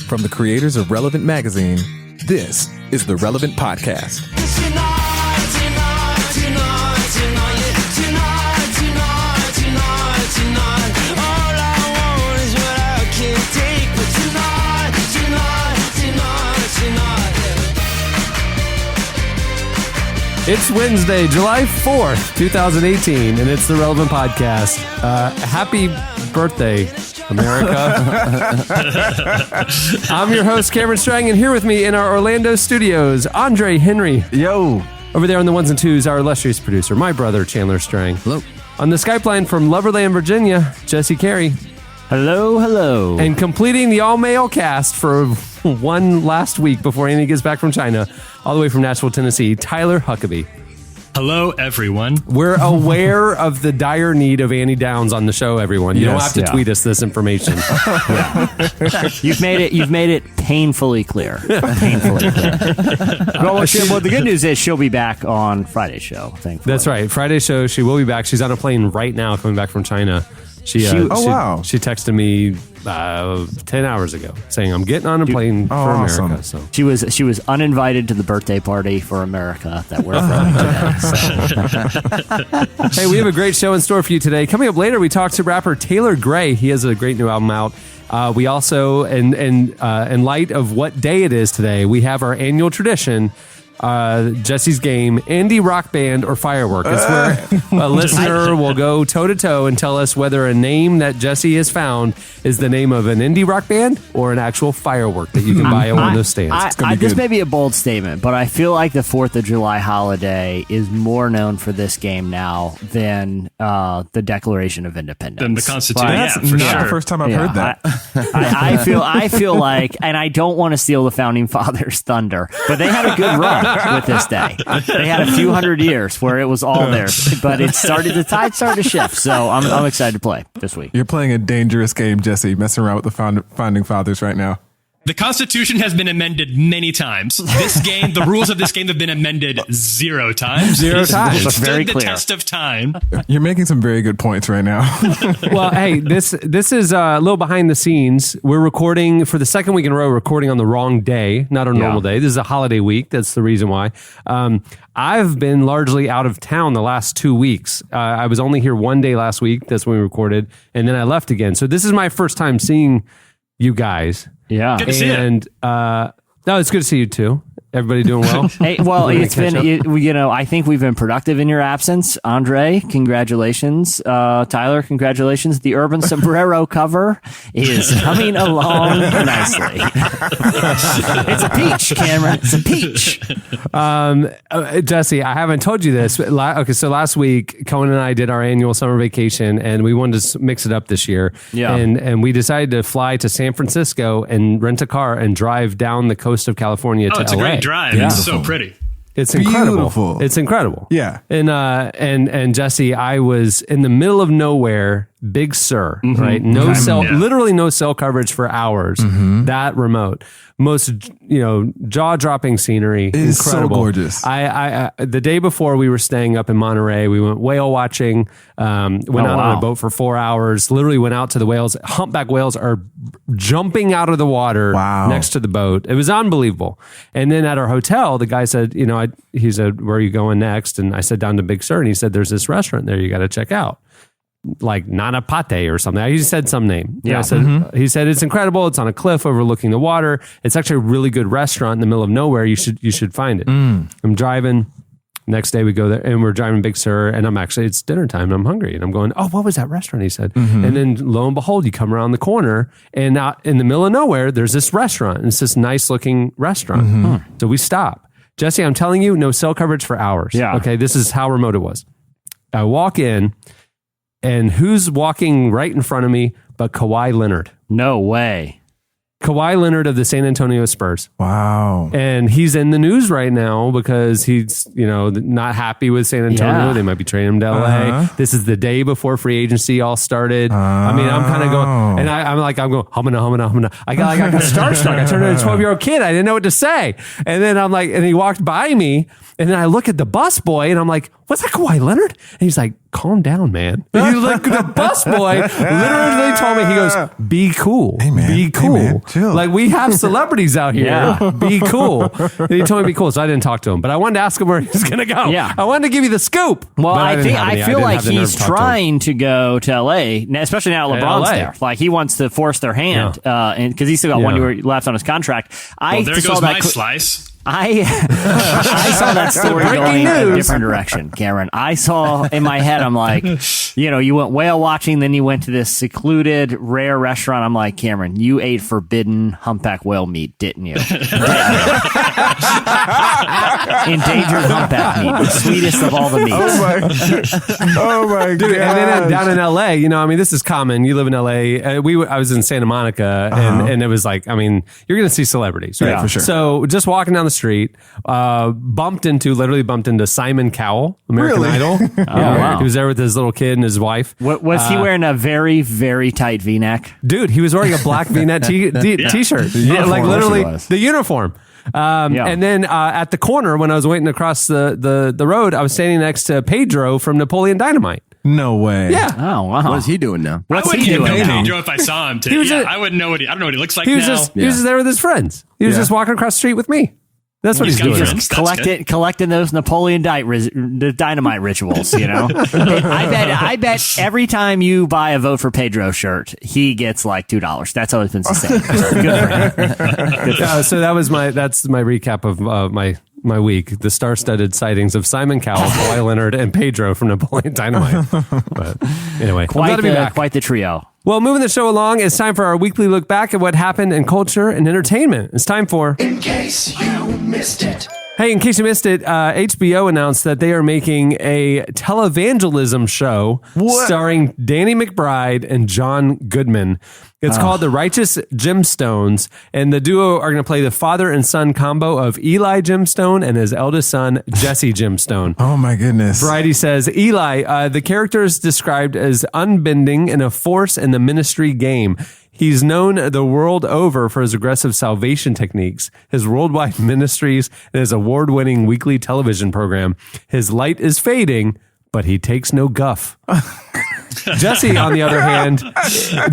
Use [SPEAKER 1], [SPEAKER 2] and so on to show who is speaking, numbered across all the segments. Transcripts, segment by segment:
[SPEAKER 1] From the creators of Relevant Magazine, this is the Relevant Podcast.
[SPEAKER 2] It's Wednesday, July 4th, 2018, and it's the Relevant Podcast. Happy birthday, America. I'm your host, Cameron Strang, and here with me in our Orlando studios, Andre Henry.
[SPEAKER 3] Yo.
[SPEAKER 2] Over there on the ones and twos, our illustrious producer, my brother, Chandler Strang.
[SPEAKER 3] Hello.
[SPEAKER 2] On the Skype line from Loverland, Virginia, Jesse Carey.
[SPEAKER 3] Hello, hello.
[SPEAKER 2] And completing the all-male cast for one last week before Annie gets back from China, all the way from Nashville, Tennessee, Tyler Huckabee.
[SPEAKER 4] Hello, everyone.
[SPEAKER 2] We're aware of the dire need of Annie Downs on the show, everyone. You don't have to tweet us this information.
[SPEAKER 3] You've made it painfully clear. Painfully clear. Well, the good news is she'll be back on Friday's show, thankfully.
[SPEAKER 2] That's right. Friday's show, she will be back. She's on a plane right now coming back from China. She texted me 10 hours ago saying, I'm getting on a plane for America.
[SPEAKER 3] Awesome.
[SPEAKER 2] So
[SPEAKER 3] She was uninvited to the birthday party for America that we're throwing today.
[SPEAKER 2] Hey, we have a great show in store for you today. Coming up later, we talk to rapper Taelor Gray. He has a great new album out. We also, in light of what day it is today, we have our annual tradition, Jesse's game, indie rock band or firework. It's where a listener will go toe-to-toe and tell us whether a name that Jesse has found is the name of an indie rock band or an actual firework that you can buy at one of those stands.
[SPEAKER 3] This may be a bold statement, but I feel like the 4th of July holiday is more known for this game now than the Declaration of Independence.
[SPEAKER 4] Than the Constitution.
[SPEAKER 1] That's not the first time I've heard that.
[SPEAKER 3] I feel like, and I don't want to steal the Founding Fathers' thunder, but they had a good run with this day. They had a few hundred years where it was all theirs, but the tide started to shift. So I'm excited to play this week.
[SPEAKER 1] You're playing a dangerous game, Jesse, messing around with the Founding Fathers right now.
[SPEAKER 4] The Constitution has been amended many times. The rules of this game have been amended 0 times.
[SPEAKER 2] 0 times.
[SPEAKER 4] It's
[SPEAKER 3] Very
[SPEAKER 4] stood the
[SPEAKER 3] clear.
[SPEAKER 4] test of time.
[SPEAKER 1] You're making some very good points right now.
[SPEAKER 2] Well, hey, this is a little behind the scenes. We're recording for the second week in a row, recording on the wrong day, not a normal day. This is a holiday week. That's the reason why. I've been largely out of town the last 2 weeks. I was only here one day last week. That's when we recorded. And then I left again. So this is my first time seeing you guys.
[SPEAKER 3] Yeah.
[SPEAKER 4] Good to see you.
[SPEAKER 2] And no, it's good to see you too. Everybody doing well?
[SPEAKER 3] Hey, well, it's been, I think we've been productive in your absence. Andre, congratulations. Tyler, congratulations. The Urban Sombrero cover is coming along nicely. It's a peach, Cameron. It's a peach.
[SPEAKER 2] Jesse, I haven't told you this. Okay, so last week, Cohen and I did our annual summer vacation, and we wanted to mix it up this year.
[SPEAKER 3] Yeah.
[SPEAKER 2] And we decided to fly to San Francisco and rent a car and drive down the coast of California to
[SPEAKER 4] It's a
[SPEAKER 2] LA.
[SPEAKER 4] great drive.
[SPEAKER 2] Yeah.
[SPEAKER 4] It's so pretty.
[SPEAKER 2] It's incredible.
[SPEAKER 1] Beautiful.
[SPEAKER 2] It's incredible.
[SPEAKER 1] Yeah.
[SPEAKER 2] And Jesse, I was in the middle of nowhere, Big Sur, right? No cell, literally no cell coverage for hours. That remote. Most, jaw-dropping scenery.
[SPEAKER 1] It's
[SPEAKER 2] incredible.
[SPEAKER 1] so gorgeous.
[SPEAKER 2] I the day before we were staying up in Monterey, we went whale watching, went out on a boat for 4 hours, literally went out to the whales. Humpback whales are jumping out of the water next to the boat. It was unbelievable. And then at our hotel, the guy said, he said, where are you going next? And I said, down to Big Sur. And he said, there's this restaurant there you got to check out. Like Nana Pate or something. He said some name.
[SPEAKER 3] Yeah.
[SPEAKER 2] He said it's incredible. It's on a cliff overlooking the water. It's actually a really good restaurant in the middle of nowhere. You should find it. I'm driving. Next day we go there and we're driving Big Sur and it's dinner time and I'm hungry and I'm going, oh, what was that restaurant? He said. And then lo and behold, you come around the corner and out in the middle of nowhere, there's this restaurant. And it's this nice looking restaurant. So we stop. Jesse, I'm telling you, no cell coverage for hours.
[SPEAKER 3] Yeah.
[SPEAKER 2] Okay. This is how remote it was. I walk in. And who's walking right in front of me but Kawhi Leonard?
[SPEAKER 3] No way.
[SPEAKER 2] Kawhi Leonard of the San Antonio Spurs.
[SPEAKER 1] Wow.
[SPEAKER 2] And he's in the news right now because he's, not happy with San Antonio.
[SPEAKER 3] Yeah.
[SPEAKER 2] They might be trading him to LA. This is the day before free agency all started. I mean, I'm kind of going, and I'm going, humana. I got starstruck. I turned into a 12-year-old kid. I didn't know what to say. And then I'm like, and he walked by me, and then I look at the busboy, and I'm like, "What's that, Kawhi Leonard?" And he's like, "Calm down, man." He's like, the bus boy literally told me, he goes, "Be cool,
[SPEAKER 5] Hey, man.
[SPEAKER 2] be cool.
[SPEAKER 5] Hey, man. Chill."
[SPEAKER 2] Like, we have celebrities out here.
[SPEAKER 3] Yeah.
[SPEAKER 2] Be cool." And he told me to be cool, so I didn't talk to him. But I wanted to ask him where he's going to go.
[SPEAKER 3] Yeah.
[SPEAKER 2] I wanted to give you the scoop.
[SPEAKER 3] Well,
[SPEAKER 2] but
[SPEAKER 3] I feel like he's
[SPEAKER 2] trying.
[SPEAKER 3] trying to go to LA, especially now that LeBron's
[SPEAKER 2] LA.
[SPEAKER 3] there. Like, he wants to force their hand, and because he's still got 1 year left on his contract.
[SPEAKER 4] Well, there goes my slice.
[SPEAKER 3] I saw that story going a different direction, Cameron. I saw in my head, I'm like, you went whale watching, then you went to this secluded, rare restaurant. I'm like, Cameron, you ate forbidden humpback whale meat, didn't you? Endangered humpback meat, the sweetest of all the meats.
[SPEAKER 5] Oh my
[SPEAKER 2] Dude,
[SPEAKER 5] god!
[SPEAKER 2] and then down in LA, this is common. You live in LA. I was in Santa Monica, and it was like, you're going to see celebrities, right?
[SPEAKER 3] Yeah, for
[SPEAKER 5] sure.
[SPEAKER 2] So just walking down the street, literally bumped into Simon Cowell, American
[SPEAKER 5] Really?
[SPEAKER 2] Idol.
[SPEAKER 3] Wow.
[SPEAKER 2] He was there with his little kid and his wife.
[SPEAKER 3] What, was he wearing a very, very tight V-neck?
[SPEAKER 2] Dude, he was wearing a black V-neck t-shirt.
[SPEAKER 3] uniform.
[SPEAKER 2] Like
[SPEAKER 3] Of course
[SPEAKER 2] literally
[SPEAKER 3] he was.
[SPEAKER 2] the uniform. And then at the corner, when I was waiting across the road, I was standing next to Pedro from Napoleon Dynamite.
[SPEAKER 5] No way.
[SPEAKER 2] Yeah.
[SPEAKER 3] Oh, wow.
[SPEAKER 6] What is he doing now?
[SPEAKER 3] What's
[SPEAKER 4] I
[SPEAKER 3] he
[SPEAKER 4] wouldn't
[SPEAKER 3] doing
[SPEAKER 4] know
[SPEAKER 3] now?
[SPEAKER 4] Pedro if I saw him.
[SPEAKER 2] He was
[SPEAKER 4] I wouldn't know I don't know what he looks like
[SPEAKER 2] He was
[SPEAKER 4] now.
[SPEAKER 2] just there with his friends. He was just walking across the street with me. That's what
[SPEAKER 4] He's
[SPEAKER 2] he's
[SPEAKER 4] got
[SPEAKER 2] doing.
[SPEAKER 4] friends. That's
[SPEAKER 3] Collecting those Napoleon dynamite rituals, I bet every time you buy a Vote for Pedro shirt, he gets like $2. That's always been sustained. Good for him.
[SPEAKER 2] So that's my recap of my week. The star-studded sightings of Simon Cowell, Kawhi Leonard, and Pedro from Napoleon Dynamite. But anyway, I'm glad to be back.
[SPEAKER 3] Quite the trio.
[SPEAKER 2] Well, moving the show along, it's time for our weekly look back at what happened in culture and entertainment. It's time for
[SPEAKER 7] In case you missed it.
[SPEAKER 2] Hey, in case you missed it, HBO announced that they are making a televangelism show starring Danny McBride and John Goodman. It's called The Righteous Gemstones, and the duo are going to play the father and son combo of Eli Gemstone and his eldest son, Jesse Gemstone.
[SPEAKER 5] Oh my goodness.
[SPEAKER 2] Variety says, Eli, the character is described as unbending and a force in the ministry game. He's known the world over for his aggressive salvation techniques, his worldwide ministries, and his award-winning weekly television program. His light is fading, but he takes no guff. Jesse, on the other hand,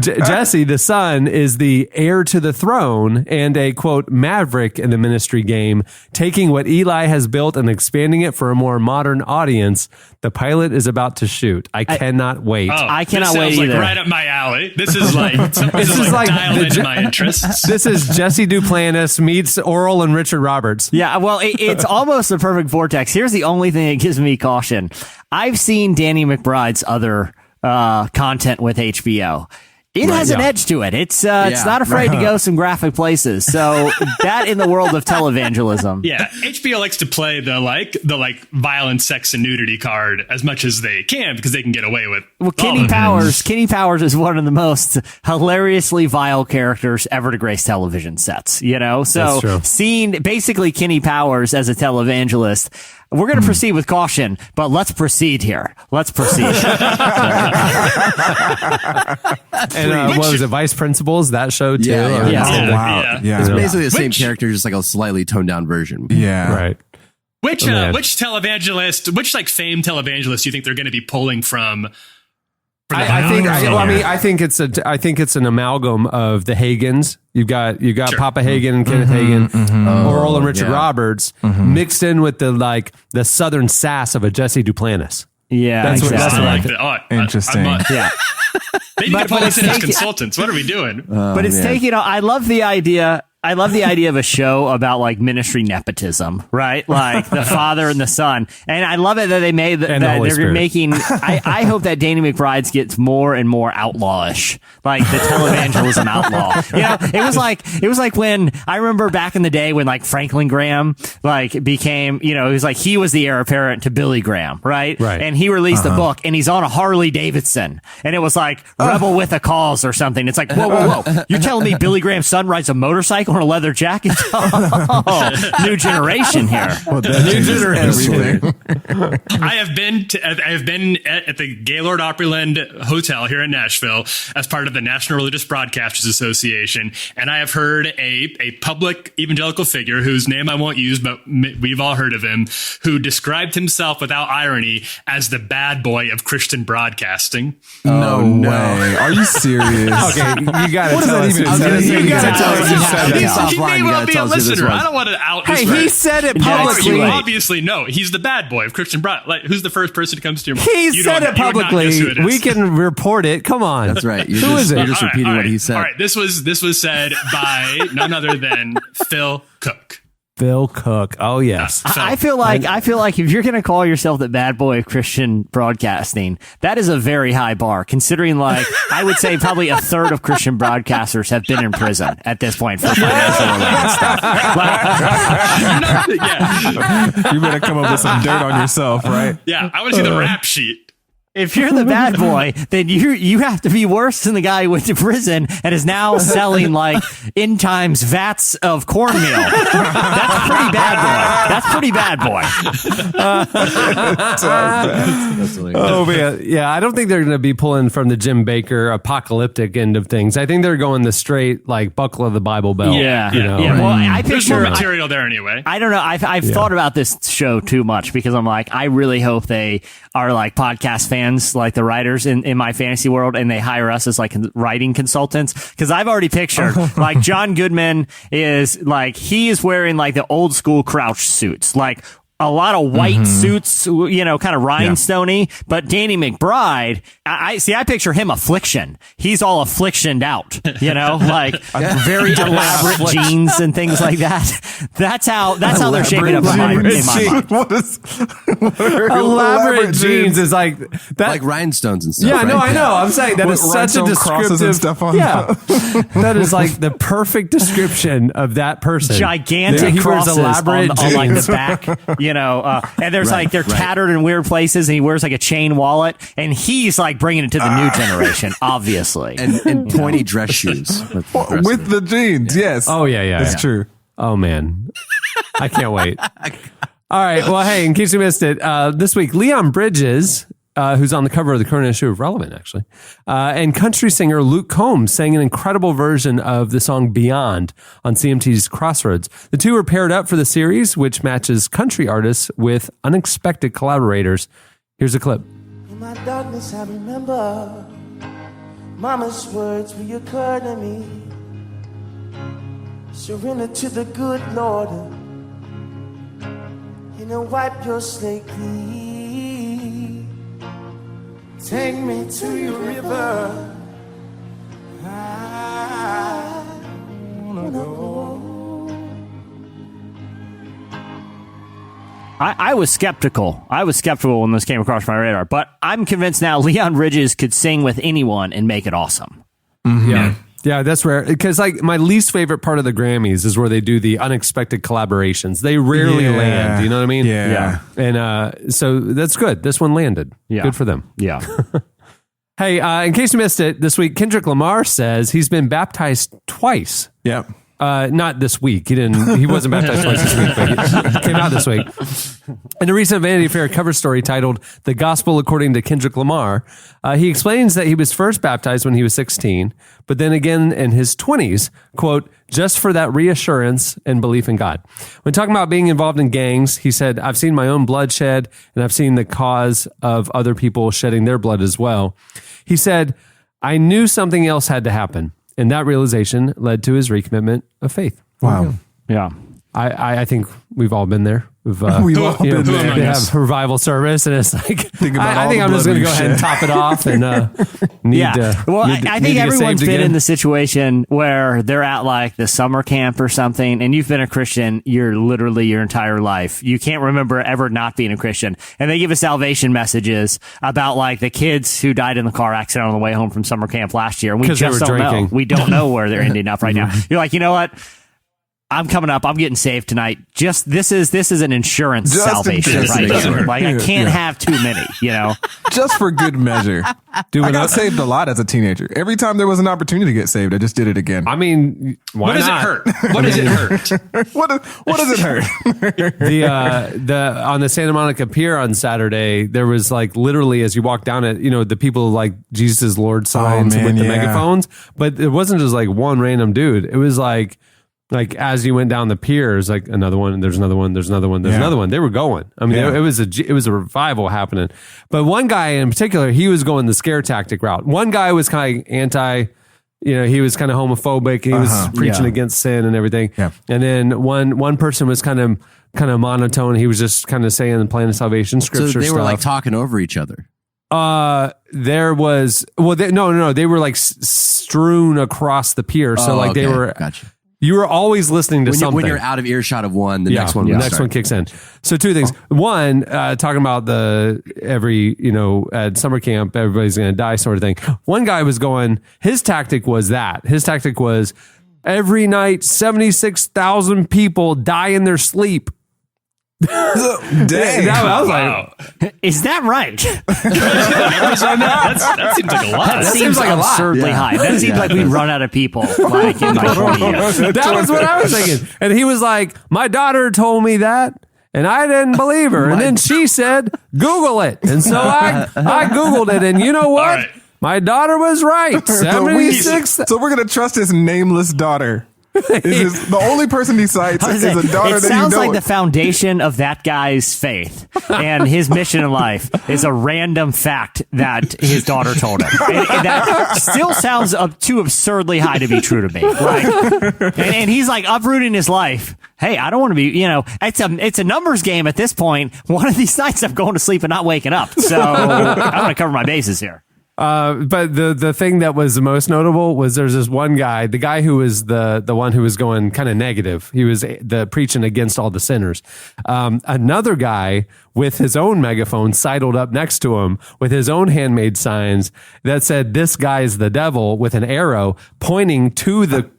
[SPEAKER 2] Jesse, the son, is the heir to the throne and a, quote, maverick in the ministry game, taking what Eli has built and expanding it for a more modern audience. The pilot is about to shoot. I cannot wait.
[SPEAKER 3] I cannot
[SPEAKER 4] this
[SPEAKER 3] wait
[SPEAKER 4] sounds
[SPEAKER 3] either.
[SPEAKER 4] Like right up my alley. This is like dialed into my interests.
[SPEAKER 2] This is Jesse Duplantis meets Oral and Richard Roberts.
[SPEAKER 3] Yeah, well, it's almost the perfect vortex. Here's the only thing that gives me caution. I've seen Danny McBride's other content with HBO. It has an edge to it. It's not afraid to go some graphic places. So that in the world of televangelism.
[SPEAKER 4] Yeah, HBO likes to play the violent sex and nudity card as much as they can because they can get away with.
[SPEAKER 3] Well,
[SPEAKER 4] all of it.
[SPEAKER 3] Kenny Powers is one of the most hilariously vile characters ever to grace television sets. So seeing basically Kenny Powers as a televangelist. We're going to proceed with caution, but let's proceed here. Let's proceed.
[SPEAKER 2] And what was it, Vice Principals? That show too?
[SPEAKER 6] Yeah.
[SPEAKER 3] Yeah.
[SPEAKER 5] Oh, wow.
[SPEAKER 4] Yeah.
[SPEAKER 5] Yeah.
[SPEAKER 6] It's basically the same
[SPEAKER 4] Which-
[SPEAKER 6] character, just like a slightly toned down version.
[SPEAKER 5] Yeah.
[SPEAKER 2] Right.
[SPEAKER 4] Which
[SPEAKER 2] man.
[SPEAKER 4] televangelist, which famed televangelist do you think they're going to be pulling from?
[SPEAKER 2] I think it's an amalgam of the Hagans. You've got Papa Hagen and Kenneth Hagen, Oral and Richard Roberts, mixed in with the southern sass of a Jesse Duplantis.
[SPEAKER 3] Yeah,
[SPEAKER 2] That's what-
[SPEAKER 3] exactly.
[SPEAKER 2] that's
[SPEAKER 4] I
[SPEAKER 2] what
[SPEAKER 4] like that.
[SPEAKER 5] Interesting.
[SPEAKER 3] Yeah.
[SPEAKER 4] They need
[SPEAKER 3] But-
[SPEAKER 4] to pull
[SPEAKER 3] but
[SPEAKER 4] us in
[SPEAKER 3] it's
[SPEAKER 4] as
[SPEAKER 3] taking-
[SPEAKER 4] consultants. What are we doing?
[SPEAKER 3] But it's taking. I love the idea. I love the idea of a show about like ministry nepotism, right? Like the father and the son. And I love it that they made that
[SPEAKER 2] And the Holy
[SPEAKER 3] they're
[SPEAKER 2] Spirit.
[SPEAKER 3] making. I hope that Danny McBride's gets more and more outlawish, like the televangelism outlaw. It was like when I remember back in the day when like Franklin Graham became, it was like he was the heir apparent to Billy Graham, right?
[SPEAKER 2] Right.
[SPEAKER 3] And he released a book and he's on a Harley Davidson and it was like Rebel with a Cause or something. It's like, whoa. You're telling me Billy Graham's son rides a motorcycle? wearing a leather jacket. Oh, new generation here.
[SPEAKER 1] Well, that changes everything.
[SPEAKER 4] I have been at the Gaylord Opryland Hotel here in Nashville as part of the National Religious Broadcasters Association, and I have heard a public evangelical figure whose name I won't use, but we've all heard of him, who described himself without irony as the bad boy of Christian broadcasting.
[SPEAKER 1] No way. Are you serious?
[SPEAKER 2] Okay, you got to tell us.
[SPEAKER 1] You gotta tell us.
[SPEAKER 4] He may well be a listener. I don't want to out his
[SPEAKER 2] Hey, he said it publicly.
[SPEAKER 4] You obviously know he's the bad boy of Christian broad. Like, who's the first person who comes to your mind?
[SPEAKER 2] He said it publicly. We can report it. Come on.
[SPEAKER 6] That's right.
[SPEAKER 2] Who is it?
[SPEAKER 6] You're just repeating what he said.
[SPEAKER 4] All right. This was said by none other than Phil Cook.
[SPEAKER 2] Phil Cook. Oh yes.
[SPEAKER 3] I feel like if you're going to call yourself the bad boy of Christian broadcasting, that is a very high bar. Considering, like, I would say probably a third of Christian broadcasters have been in prison at this point for financial related stuff.
[SPEAKER 4] Yeah.
[SPEAKER 1] You better come up with some dirt on yourself, right?
[SPEAKER 4] Yeah. I want to see the rap sheet.
[SPEAKER 3] If you're the bad boy, then you have to be worse than the guy who went to prison and is now selling like end times vats of cornmeal. That's pretty bad boy.
[SPEAKER 2] Oh man, yeah. I don't think they're going to be pulling from the Jim Baker apocalyptic end of things. I think they're going the straight like buckle of the Bible belt.
[SPEAKER 3] Yeah,
[SPEAKER 2] you know.
[SPEAKER 3] yeah. Well, I
[SPEAKER 4] There's
[SPEAKER 3] picture
[SPEAKER 4] more material there anyway.
[SPEAKER 3] I don't know. I've thought about this show too much because I'm like, I really hope they are like podcast fans, like the writers in my fantasy world, and they hire us as like writing consultants. Because I've already pictured like John Goodman is like, he is wearing like the old school Crouch suits, like a lot of white suits, you know, kind of rhinestoney. But Danny McBride, I picture him affliction. He's all afflictioned out, you know, like very elaborate jeans and things like that. That's how they're shaping up in my mind.
[SPEAKER 1] What are
[SPEAKER 2] Elaborate jeans is like that.
[SPEAKER 6] Like rhinestones and stuff.
[SPEAKER 2] Yeah,
[SPEAKER 6] right?
[SPEAKER 2] no, I know. I'm saying that
[SPEAKER 1] With
[SPEAKER 2] is such a
[SPEAKER 1] rhinestone crosses and
[SPEAKER 2] descriptive
[SPEAKER 1] stuff on
[SPEAKER 2] yeah, that is like the perfect description of that person.
[SPEAKER 3] Gigantic
[SPEAKER 2] He wears
[SPEAKER 3] crosses
[SPEAKER 2] elaborate
[SPEAKER 3] on like
[SPEAKER 2] jeans.
[SPEAKER 3] the back, you know, and there's
[SPEAKER 6] Right,
[SPEAKER 3] like they're
[SPEAKER 6] right.
[SPEAKER 3] tattered in weird places, and he wears like a chain wallet, and he's like bringing it to the new generation, obviously.
[SPEAKER 6] And pointy dress shoes.
[SPEAKER 1] with the jeans? Yes.
[SPEAKER 2] Oh yeah,
[SPEAKER 1] It's true.
[SPEAKER 2] Oh man, I can't wait. All right. Well, hey, in case you missed it, this week Leon Bridges, who's on the cover of the current issue of Relevant, actually, and country singer Luke Combs sang an incredible version of the song Beyond on CMT's Crossroads. The two were paired up for the series, which matches country artists with unexpected collaborators. Here's a clip.
[SPEAKER 5] In my darkness, I remember Mama's words reoccur to me. Surrender to the good Lord, and He'll wipe your slate clean. Take me to your river. I wanna go.
[SPEAKER 3] I was skeptical. I was skeptical when this came across my radar, but I'm convinced now Leon Bridges could sing with anyone and make it awesome.
[SPEAKER 2] Yeah. Yeah, that's rare. Because like my least favorite part of the Grammys is where they do the unexpected collaborations. They rarely land. You know what I mean?
[SPEAKER 1] Yeah.
[SPEAKER 2] And so that's good. This one landed.
[SPEAKER 3] Yeah.
[SPEAKER 2] Good for them.
[SPEAKER 3] Yeah.
[SPEAKER 2] Hey, in case you missed it, this week Kendrick Lamar says he's been baptized twice.
[SPEAKER 1] Yep.
[SPEAKER 2] Not this week. He wasn't baptized twice this week, but it came out this week. In a recent Vanity Fair cover story titled "The Gospel According to Kendrick Lamar," he explains that he was first baptized when he was 16, but then again in his 20s, quote, just for that reassurance and belief in God. When talking about being involved in gangs, he said, I've seen my own blood shed, and I've seen the cause of other people shedding their blood as well. He said, I knew something else had to happen. And that realization led to his recommitment of faith.
[SPEAKER 1] Wow.
[SPEAKER 3] Yeah.
[SPEAKER 2] I think we've all been there.
[SPEAKER 1] We've all been there.
[SPEAKER 2] They have revival service, and it's like,
[SPEAKER 1] about
[SPEAKER 2] I
[SPEAKER 1] all
[SPEAKER 2] think
[SPEAKER 1] the
[SPEAKER 2] I'm just
[SPEAKER 1] blood
[SPEAKER 2] going to go
[SPEAKER 1] we've
[SPEAKER 2] ahead and
[SPEAKER 1] shed.
[SPEAKER 2] top it off and
[SPEAKER 3] Well, I think everyone's been in
[SPEAKER 2] the
[SPEAKER 3] the situation where they're at like the summer camp or something, and you've been a Christian literally your entire life. You can't remember ever not being a Christian. And they give us salvation messages about like the kids who died in the car accident on the way home from summer camp last year. And we
[SPEAKER 2] 'Cause they
[SPEAKER 3] just
[SPEAKER 2] were
[SPEAKER 3] don't know.
[SPEAKER 2] drinking.
[SPEAKER 3] We don't know where they're ending up right now. You're like, you know what? I'm coming up. I'm getting saved tonight. Just this is an insurance
[SPEAKER 1] Just in
[SPEAKER 3] salvation
[SPEAKER 1] case.
[SPEAKER 3] right
[SPEAKER 6] Sure.
[SPEAKER 3] here. Like I can't have too many,
[SPEAKER 1] Just for good measure. Dude, I got saved a lot as a teenager. Every time there was an opportunity to get saved, I just did it again.
[SPEAKER 2] I mean, why
[SPEAKER 4] What does
[SPEAKER 2] not?
[SPEAKER 4] it hurt? What does it hurt?
[SPEAKER 1] What does it hurt?
[SPEAKER 2] The on the Santa Monica Pier on Saturday, there was like literally as you walk down it, the people like Jesus is Lord signs
[SPEAKER 1] man,
[SPEAKER 2] with the
[SPEAKER 1] yeah.
[SPEAKER 2] megaphones, but it wasn't just like one random dude. It was like as you went down the pier, it's like another one, there's another one, there's another one, there's
[SPEAKER 1] Yeah.
[SPEAKER 2] another one. They were going. I mean,
[SPEAKER 1] Yeah.
[SPEAKER 2] it was a revival happening. But one guy in particular, he was going the scare tactic route. One guy was kind of anti. He was kind of homophobic. He was preaching against sin and everything.
[SPEAKER 1] Yeah.
[SPEAKER 2] And then one person was kind of monotone. He was just kind of saying the plan of salvation
[SPEAKER 6] So
[SPEAKER 2] scripture
[SPEAKER 6] they
[SPEAKER 2] stuff.
[SPEAKER 6] were like talking over each other.
[SPEAKER 2] There was no. They were like strewn across the pier. So like they
[SPEAKER 6] okay.
[SPEAKER 2] were.
[SPEAKER 6] Gotcha.
[SPEAKER 2] You were always listening to something.
[SPEAKER 6] When you're out of earshot of one, the next one.
[SPEAKER 2] The
[SPEAKER 6] will
[SPEAKER 2] next
[SPEAKER 6] start.
[SPEAKER 2] one kicks in. So two things. One, talking about at summer camp, everybody's going to die sort of thing. One guy was going, his tactic was every night, 76,000 people die in their sleep.
[SPEAKER 1] Dang.
[SPEAKER 2] I was like,
[SPEAKER 3] Is that right?
[SPEAKER 4] That seems like a lot.
[SPEAKER 3] That seems like absurdly high. That seems like we run out of people like in my 20 years.
[SPEAKER 2] that was what I was thinking. And he was like, my daughter told me that. And I didn't believe her. And then she said, Google it. And so I Googled it. And you know what?
[SPEAKER 4] All right.
[SPEAKER 2] My daughter was right. 76.
[SPEAKER 1] So we're going to trust his nameless daughter. The only person he cites is a daughter
[SPEAKER 3] It
[SPEAKER 1] that
[SPEAKER 3] sounds
[SPEAKER 1] you know.
[SPEAKER 3] like the foundation of that guy's faith and his mission in life is a random fact that his daughter told him. And that still sounds too absurdly high to be true to me. And he's like uprooting his life. Hey, I don't want to be, it's a numbers game at this point. One of these nights I'm going to sleep and not waking up. So I want to cover my bases here.
[SPEAKER 2] But the thing that was the most notable was there's this one guy, the guy who was the one who was going kind of negative. He was the preaching against all the sinners. Another guy with his own megaphone sidled up next to him with his own handmade signs that said, "This guy's the devil," with an arrow pointing to the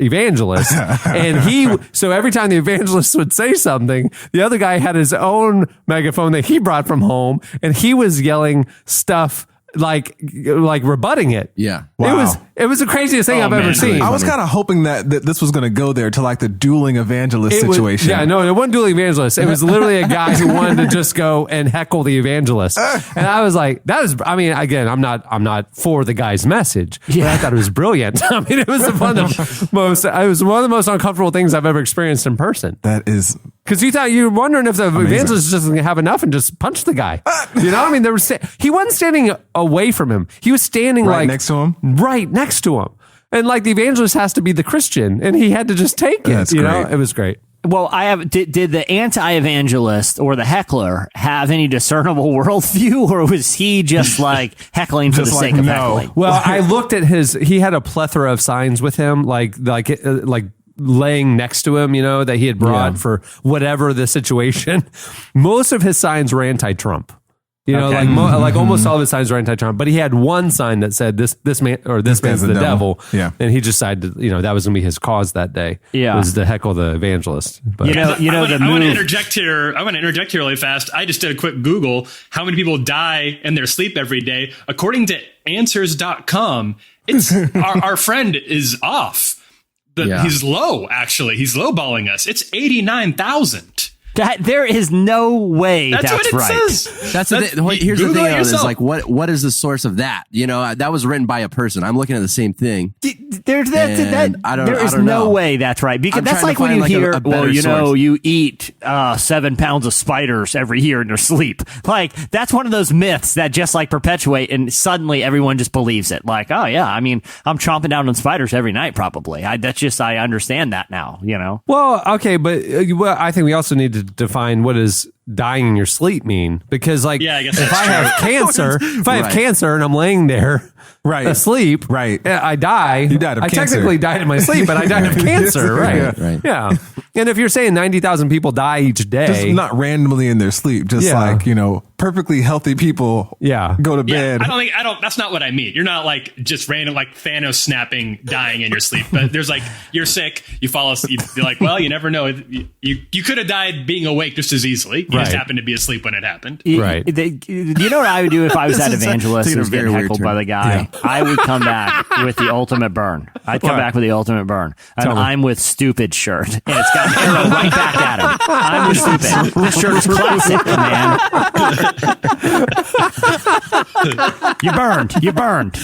[SPEAKER 2] evangelist. And so every time the evangelist would say something, the other guy had his own megaphone that he brought from home, and he was yelling stuff like rebutting it.
[SPEAKER 6] Yeah.
[SPEAKER 1] Wow.
[SPEAKER 2] It was the craziest thing I've ever seen.
[SPEAKER 1] I was kind of hoping that this was going to go there to like the dueling evangelist
[SPEAKER 2] It was-
[SPEAKER 1] situation.
[SPEAKER 2] it wasn't dueling evangelist. It was literally a guy who wanted to just go and heckle the evangelist. And I was like, again, I'm not for the guy's message, but I thought it was brilliant. I mean, it was one of the most uncomfortable things I've ever experienced in person.
[SPEAKER 1] That is
[SPEAKER 2] Because you were wondering if the evangelist just doesn't have enough and just punch the guy. You know, I mean, he wasn't standing away from him. He was standing
[SPEAKER 1] right next to him.
[SPEAKER 2] right next to him. And like the evangelist has to be the Christian, and he had to just take it.
[SPEAKER 1] That's
[SPEAKER 2] you know,
[SPEAKER 1] great.
[SPEAKER 2] it was great.
[SPEAKER 3] Well, did the anti-evangelist or the heckler have any discernible worldview, or was he just like heckling for the
[SPEAKER 1] Just
[SPEAKER 3] sake
[SPEAKER 1] like,
[SPEAKER 3] of
[SPEAKER 1] no.
[SPEAKER 3] heckling?
[SPEAKER 2] Well, I looked at he had a plethora of signs with him, like laying next to him, that he had brought for whatever the situation. Most of his signs were anti-Trump.
[SPEAKER 3] Okay.
[SPEAKER 2] Like almost all of his signs were anti-Trump, but he had one sign that said this man or this man's the devil.
[SPEAKER 1] Yeah.
[SPEAKER 2] And he decided, that was going to be his cause that day.
[SPEAKER 3] Yeah.
[SPEAKER 2] Was to heckle the evangelist. But
[SPEAKER 3] I want
[SPEAKER 4] to interject here really fast. I just did a quick Google. How many people die in their sleep every day? According to answers.com, it's our friend is off. He's low, actually. He's lowballing us. It's 89,000.
[SPEAKER 3] There is no way that's
[SPEAKER 4] what it
[SPEAKER 3] right.
[SPEAKER 4] says.
[SPEAKER 6] Here's the
[SPEAKER 4] Google
[SPEAKER 6] thing,
[SPEAKER 4] it
[SPEAKER 6] though, is
[SPEAKER 4] yourself.
[SPEAKER 6] like, what is the source of that? That was written by a person. I'm looking at the same thing.
[SPEAKER 3] There is no
[SPEAKER 6] know.
[SPEAKER 3] way that's right, because
[SPEAKER 6] I'm
[SPEAKER 3] that's
[SPEAKER 6] trying
[SPEAKER 3] like
[SPEAKER 6] to
[SPEAKER 3] when
[SPEAKER 6] find,
[SPEAKER 3] you
[SPEAKER 6] like,
[SPEAKER 3] hear,
[SPEAKER 6] a better source.
[SPEAKER 3] you eat 7 pounds of spiders every year in your sleep. Like that's one of those myths that just like perpetuate, and suddenly everyone just believes it. Like, oh yeah, I mean, I'm chomping down on spiders every night, probably. I understand that now.
[SPEAKER 2] Well, okay, but I think we also need to define what does dying in your sleep mean? Because I guess if I have cancer and I'm laying there asleep, I die.
[SPEAKER 1] You died of
[SPEAKER 2] I
[SPEAKER 1] cancer.
[SPEAKER 2] technically died in my sleep, but I died of cancer, right?
[SPEAKER 6] Right.
[SPEAKER 2] Yeah. And if you're saying 90,000 people die each day,
[SPEAKER 1] Just not randomly in their sleep, just perfectly healthy people go to bed.
[SPEAKER 4] I don't, that's not what I mean. You're not like just random, like Thanos snapping, dying in your sleep. But there's like, you're sick, you fall asleep. You're like, well, you never know. You could have died being awake just as easily. You just happened to be asleep when it happened.
[SPEAKER 2] Right.
[SPEAKER 3] You know what I would do if I was that evangelist who was getting heckled by the guy? Yeah. I would come back with the ultimate burn. I'd come back with the ultimate burn. And I'm with stupid shirt. And it's got an arrow right back at him. I'm with stupid. This shirt is classic, man. You burned.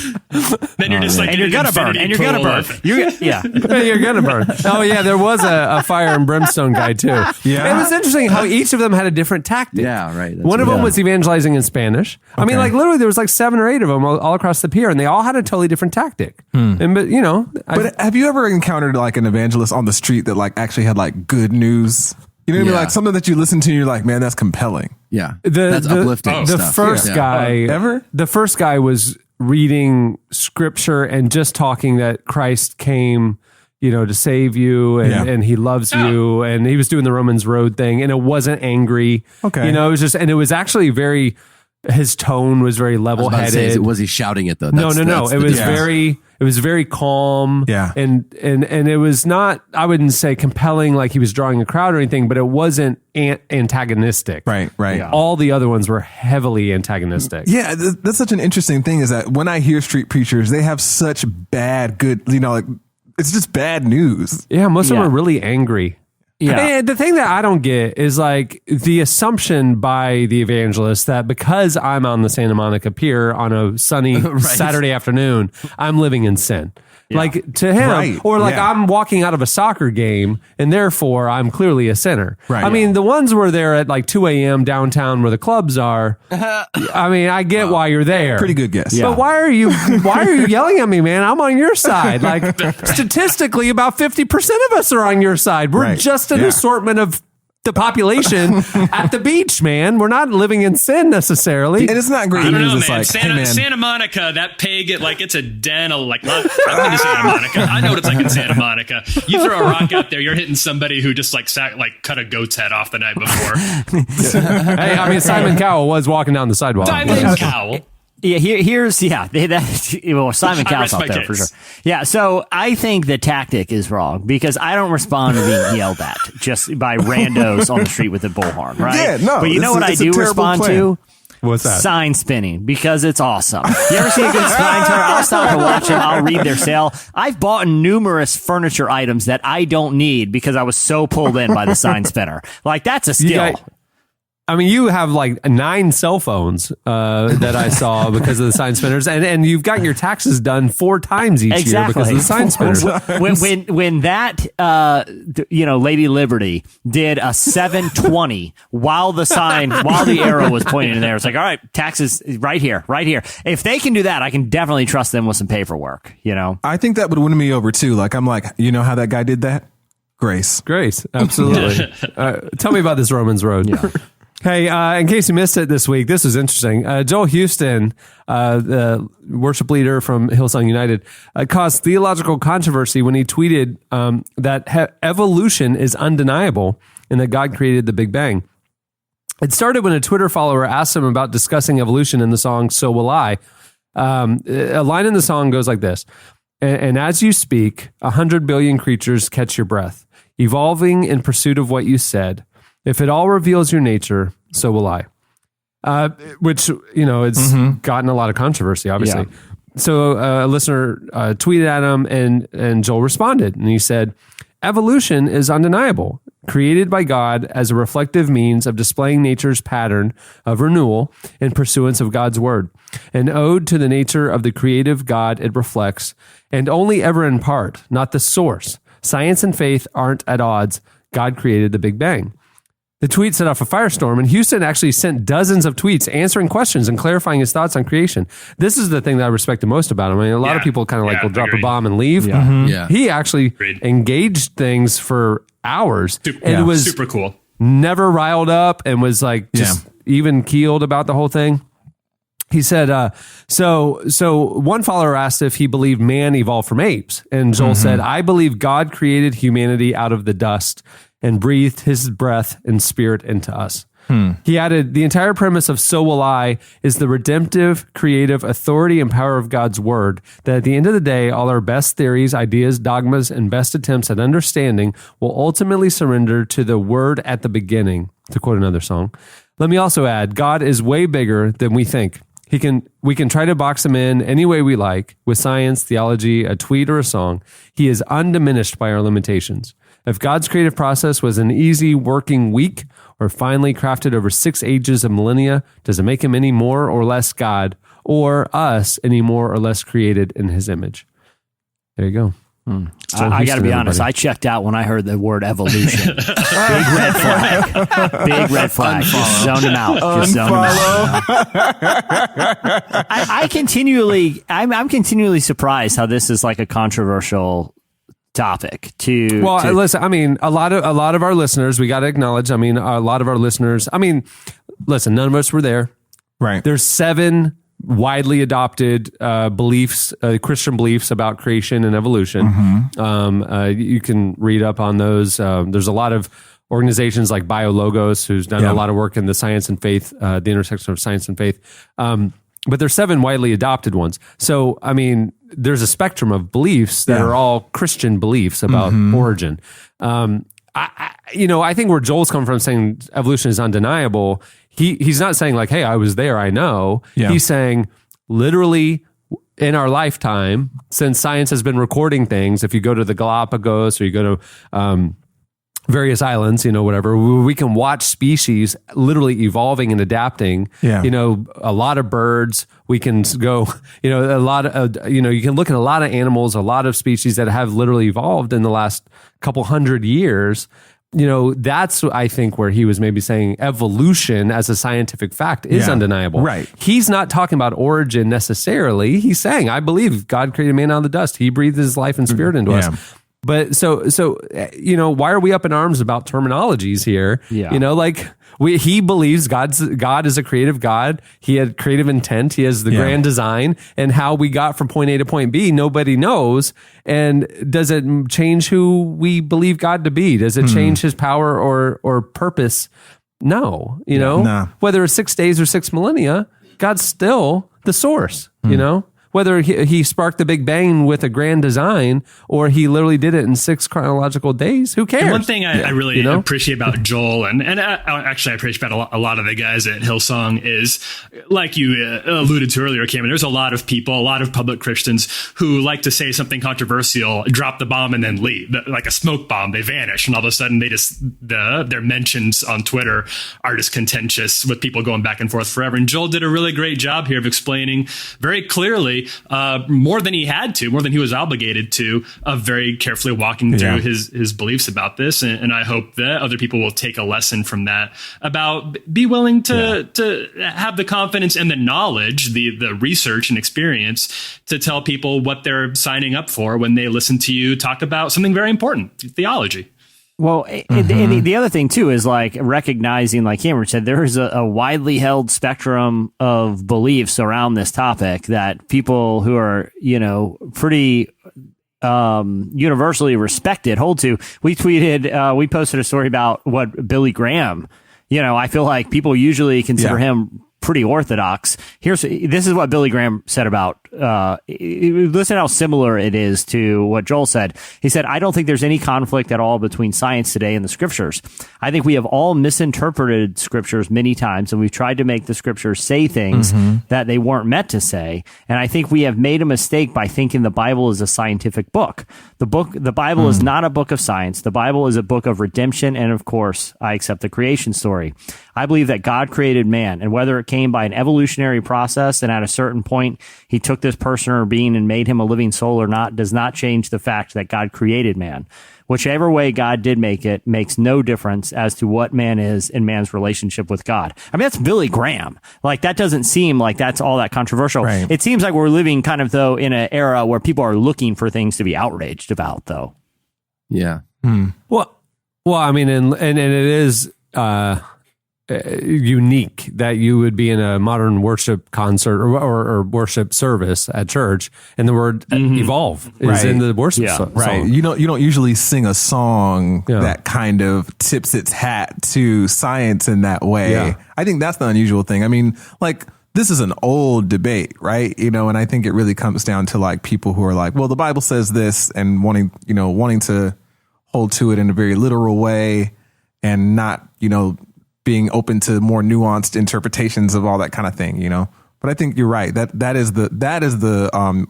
[SPEAKER 4] Then you're just like,
[SPEAKER 3] and you're gonna burn. And you're gonna burn.
[SPEAKER 2] You're gonna burn. Oh yeah, there was a fire and brimstone guy too. Yeah, it was interesting how each of them had a different tactic.
[SPEAKER 6] Yeah, right.
[SPEAKER 2] One of them was evangelizing in Spanish. Okay. I mean, like literally, there was like 7 or 8 of them all across the pier, and they all had a totally different tactic. And but you know,
[SPEAKER 1] have you ever encountered like an evangelist on the street that like actually had like good news? You know what I mean? Like something that you listen to and you're like, man, that's compelling.
[SPEAKER 6] Yeah. That's uplifting
[SPEAKER 2] the
[SPEAKER 6] stuff.
[SPEAKER 2] First guy
[SPEAKER 1] ever?
[SPEAKER 2] The first guy was reading scripture and just talking that Christ came, you know, to save you and he loves you. And he was doing the Romans Road thing and it wasn't angry. Okay. You know, it was just, and it was actually very, his tone was very level headed.
[SPEAKER 6] Was he shouting it though?
[SPEAKER 2] No. It was very calm.
[SPEAKER 1] Yeah.
[SPEAKER 2] And it was not, I wouldn't say compelling, like he was drawing a crowd or anything, but it wasn't antagonistic.
[SPEAKER 1] Right.
[SPEAKER 2] Yeah. All the other ones were heavily antagonistic.
[SPEAKER 1] Yeah. That's such an interesting thing is that when I hear street preachers, they have such good, you know, like it's just bad news.
[SPEAKER 2] Yeah. Most of them are really angry. Yeah. And the thing that I don't get is like the assumption by the evangelist that because I'm on the Santa Monica Pier on a sunny Saturday afternoon, I'm living in sin. Yeah. Like to him, or like I'm walking out of a soccer game and therefore I'm clearly a sinner. Right. I mean, the ones where they're at like 2 a.m. downtown where the clubs are, I mean, I get why you're there.
[SPEAKER 1] Pretty good guess.
[SPEAKER 2] But why are you yelling at me, man? I'm on your side. Like statistically, about 50% of us are on your side. We're just an assortment of the population at the beach, man. We're not living in sin necessarily.
[SPEAKER 1] And it's not great.
[SPEAKER 4] I don't know,
[SPEAKER 1] it's
[SPEAKER 4] man.
[SPEAKER 1] Like,
[SPEAKER 4] Santa Monica, that pig, like it's a den of like, I've been to Santa Monica. I know what it's like in Santa Monica. You throw a rock out there, you're hitting somebody who just like cut a goat's head off the night before.
[SPEAKER 2] Hey, I mean, Simon Cowell was walking down the sidewalk.
[SPEAKER 4] Simon Cowell.
[SPEAKER 3] Yeah, Simon Cowell's up there for sure. Yeah, so I think the tactic is wrong because I don't respond to being yelled at just by randos on the street with a bullhorn, right?
[SPEAKER 1] Yeah, no.
[SPEAKER 3] But you know what I do respond to?
[SPEAKER 2] What's that?
[SPEAKER 3] Sign spinning, because it's awesome. You ever see a good sign turn? I'll stop and watch them. I'll read their sale. I've bought numerous furniture items that I don't need because I was so pulled in by the sign spinner. Like, that's a skill.
[SPEAKER 2] I mean, you have like 9 cell phones that I saw because of the sign spinners, and you've got your taxes done 4 times each year because of the sign spinners.
[SPEAKER 3] when that Lady Liberty did a 720 while the arrow was pointing in there, it's like, all right, taxes right here. If they can do that, I can definitely trust them with some paperwork. You know,
[SPEAKER 1] I think that would win me over too. Like, I'm like, you know how that guy did that? Grace,
[SPEAKER 2] absolutely. Tell me about this Romans Road. Yeah. Hey, in case you missed it this week, this is interesting. Joel Houston, the worship leader from Hillsong United, caused theological controversy when he tweeted that evolution is undeniable and that God created the Big Bang. It started when a Twitter follower asked him about discussing evolution in the song So Will I. A line in the song goes like this: and as you speak, 100 billion creatures catch your breath, evolving in pursuit of what you said. If it all reveals your nature, so will I. Which, it's gotten a lot of controversy, obviously. Yeah. So a listener tweeted at him and Joel responded. And he said, evolution is undeniable, created by God as a reflective means of displaying nature's pattern of renewal in pursuance of God's word. An ode to the nature of the creative God it reflects, and only ever in part, not the source. Science and faith aren't at odds. God created the Big Bang. The tweet set off a firestorm, and Houston actually sent dozens of tweets answering questions and clarifying his thoughts on creation. This is the thing that I respect the most about him. I mean, a lot of people kind of will drop a bomb and leave. Yeah. Mm-hmm. He actually engaged things for hours. And it was
[SPEAKER 4] super cool.
[SPEAKER 2] Never riled up and was like just even keeled about the whole thing. He said, so one follower asked if he believed man evolved from apes. And Joel said, I believe God created humanity out of the dust and breathed his breath and spirit into us. He added, the entire premise of So Will I is the redemptive, creative authority and power of God's word, that at the end of the day, all our best theories, ideas, dogmas, and best attempts at understanding will ultimately surrender to the word at the beginning, to quote another song. Let me also add, God is way bigger than we think. We can try to box him in any way we like, with science, theology, a tweet, or a song. He is undiminished by our limitations. If God's creative process was an easy working week or finely crafted over 6 ages of millennia, does it make him any more or less God, or us any more or less created in his image? There you go.
[SPEAKER 3] I got to be honest. I checked out when I heard the word evolution. Big red flag. Big red flag. Just zoned him out. Just zoned him out. I'm continually surprised how this is like a controversial topic.
[SPEAKER 2] Listen. I mean, a lot of our listeners. We got to acknowledge. I mean, a lot of our listeners. I mean, listen. None of us were there.
[SPEAKER 1] Right.
[SPEAKER 2] There's 7 widely adopted beliefs, Christian beliefs about creation and evolution. You can read up on those. There's a lot of organizations like BioLogos, who's done a lot of work in the science and faith, the intersection of science and faith. But there's 7 widely adopted ones. So, I mean, there's a spectrum of beliefs that are all Christian beliefs about origin. I think where Joel's come from saying evolution is undeniable, he's not saying like, hey, I was there, I know. Yeah. He's saying literally in our lifetime, since science has been recording things, if you go to the Galapagos or you go to various islands, whatever, we can watch species literally evolving and adapting. Yeah. A lot of birds, we can go, a lot of, you can look at a lot of animals, a lot of species that have literally evolved in the last couple hundred years. That's, I think, where he was maybe saying evolution as a scientific fact is undeniable. Right. He's not talking about origin necessarily. He's saying, I believe God created man out of the dust. He breathed his life and spirit into us. But so why are we up in arms about terminologies here? Yeah. He believes God is a creative God. He had creative intent. He has the grand design, and how we got from point A to point B, nobody knows. And does it change who we believe God to be? Does it change his power or purpose? No,
[SPEAKER 1] Nah.
[SPEAKER 2] Whether it's 6 days or 6 millennia, God's still the source, Whether he sparked the Big Bang with a grand design or he literally did it in 6 chronological days, who cares?
[SPEAKER 4] And one thing I really appreciate about Joel, and actually I appreciate about a lot of the guys at Hillsong, is, like you alluded to earlier, Cameron, there's a lot of people, a lot of public Christians who like to say something controversial, drop the bomb, and then leave. Like a smoke bomb, they vanish, and all of a sudden their mentions on Twitter are just contentious with people going back and forth forever. And Joel did a really great job here of explaining very clearly, more than he had to, more than he was obligated to, of very carefully walking through his beliefs about this. And I hope that other people will take a lesson from that, about be willing to have the confidence and the knowledge, the research and experience to tell people what they're signing up for when they listen to you talk about something very important, theology.
[SPEAKER 3] Well, and the other thing, too, is like recognizing, like Cameron said, there is a widely held spectrum of beliefs around this topic that people who are, pretty universally respected hold to. We posted a story about what Billy Graham, I feel like people usually consider him pretty orthodox. This is what Billy Graham said about, listen how similar it is to what Joel said. He said, I don't think there's any conflict at all between science today and the scriptures. I think we have all misinterpreted scriptures many times, and we've tried to make the scriptures say things that they weren't meant to say. And I think we have made a mistake by thinking the Bible is a scientific book. The Bible is not a book of science. The Bible is a book of redemption. And of course, I accept the creation story. I believe that God created man, and whether it came by an evolutionary process and at a certain point he took this person or being and made him a living soul or not, does not change the fact that God created man. Whichever way God did make it makes no difference as to what man is in man's relationship with God. I mean, that's Billy Graham. Like, that doesn't seem like that's all that controversial. Right. It seems like we're living kind of, though, in an era where people are looking for things to be outraged about, though.
[SPEAKER 6] Yeah.
[SPEAKER 2] Well, I mean, and it is, unique that you would be in a modern worship concert or worship service at church, and the word evolve is in the worship song.
[SPEAKER 1] Right. You don't usually sing a song that kind of tips its hat to science in that way.
[SPEAKER 2] Yeah.
[SPEAKER 1] I think that's the unusual thing. I mean, like, this is an old debate, right? And I think it really comes down to like people who are like, well, the Bible says this, and wanting to hold to it in a very literal way, and not, being open to more nuanced interpretations of all that kind of thing, But I think you're right. That is the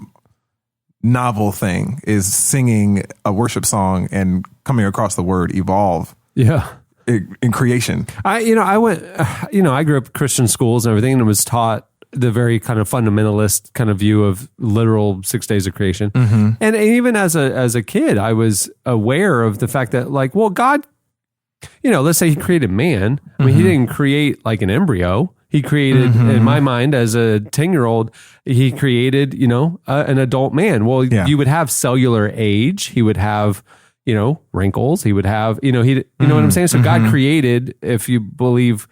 [SPEAKER 1] novel thing, is singing a worship song and coming across the word evolve.
[SPEAKER 2] Yeah.
[SPEAKER 1] In creation.
[SPEAKER 2] I grew up Christian schools and everything, and was taught the very kind of fundamentalist kind of view of literal 6 days of creation. Mm-hmm. And even as a kid, I was aware of the fact that, like, well, God, let's say he created man. I mean, he didn't create like an embryo. He created, in my mind, as a 10-year-old, he created, an adult man. Well, you would have cellular age. He would have, wrinkles. He would have, you know what I'm saying? So God created, if you believe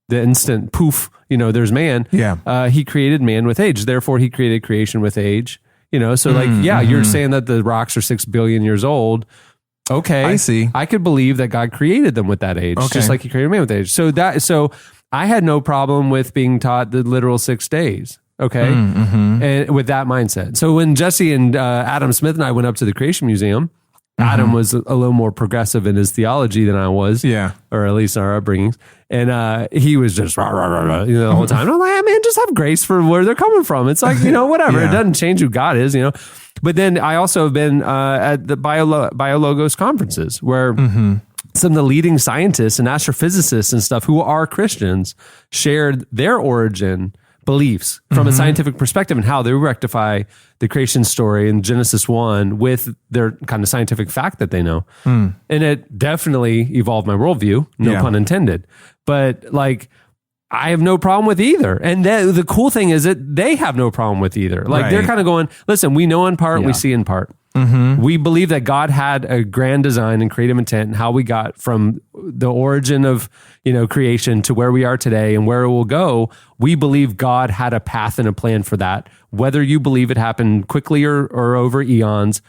[SPEAKER 2] the instant poof, there's man.
[SPEAKER 1] Yeah.
[SPEAKER 2] He created man with age. Therefore, he created creation with age. So you're saying that the rocks are 6 billion years old. Okay,
[SPEAKER 1] I see.
[SPEAKER 2] I could believe that God created them with that age, just like he created man with age. So I had no problem with being taught the literal 6 days. Okay, and with that mindset. So when Jesse and Adam Smith and I went up to the Creation Museum, Adam was a little more progressive in his theology than I was, or at least our upbringings, and he was just rah, rah, rah, rah, the whole time. And I'm like, man, just have grace for where they're coming from. It's like, whatever. It doesn't change who God is, But then I also have been at the BioLogos conferences where some of the leading scientists and astrophysicists and stuff who are Christians shared their origin beliefs from a scientific perspective and how they rectify the creation story in Genesis 1 with their kind of scientific fact that they know. And it definitely evolved my worldview, no pun intended. But like, I have no problem with either. And the cool thing is that they have no problem with either. Like they're kind of going, listen, we know in part, we see in part. We believe that God had a grand design and creative intent, and how we got from the origin of, creation to where we are today and where it will go. We believe God had a path and a plan for that. Whether you believe it happened quickly or over eons,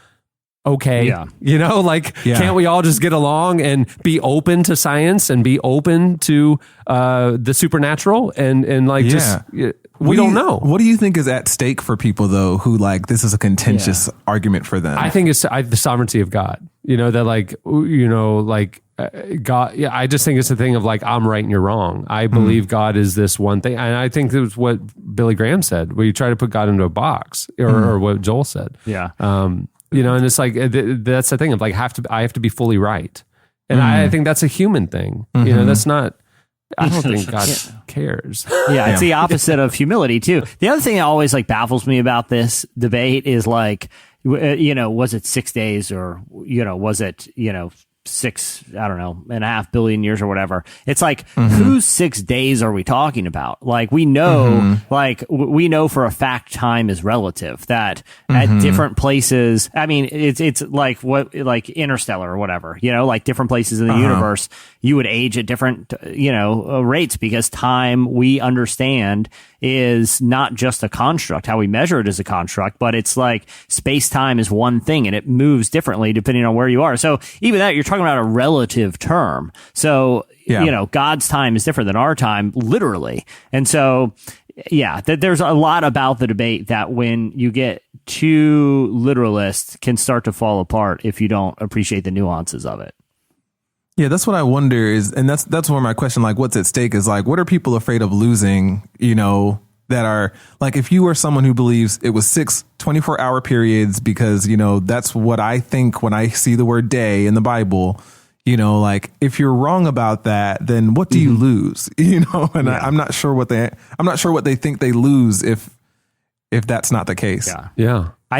[SPEAKER 2] okay. Can't we all just get along and be open to science and be open to the supernatural and like we don't know.
[SPEAKER 1] What do you think is at stake for people though, who like, this is a contentious argument for them?
[SPEAKER 2] I think it's the sovereignty of God, God. Yeah. I just think it's a thing of like, I'm right and you're wrong. I believe God is this one thing. And I think it was what Billy Graham said, where you try to put God into a box or what Joel said.
[SPEAKER 3] Yeah.
[SPEAKER 2] And it's like, that's the thing of like, I have to be fully right. And I think that's a human thing. That's not, I don't think God cares.
[SPEAKER 3] Yeah, it's the opposite of humility too. The other thing that always like baffles me about this debate is like, was it 6 days or, was it, 6.5 billion years or whatever. It's like, whose 6 days are we talking about? Like, we know, we know for a fact time is relative, that at different places, I mean, it's like like Interstellar or whatever, like different places in the universe, you would age at different, rates, because time, we understand, is not just a construct. How we measure it is a construct, but it's like space-time is one thing and it moves differently depending on where you are. So even that, you're talking about a relative term. So, God's time is different than our time, literally. And so, there's a lot about the debate that when you get too literalist can start to fall apart if you don't appreciate the nuances of it.
[SPEAKER 1] Yeah, that's what I wonder is, and that's where my question, like, what's at stake is like, what are people afraid of losing, that are like, if you are someone who believes it was 6 24-hour periods, because, that's what I think when I see the word day in the Bible, like, if you're wrong about that, then what do you lose? And I'm not sure what they think they lose if that's not the case.
[SPEAKER 2] Yeah.
[SPEAKER 3] I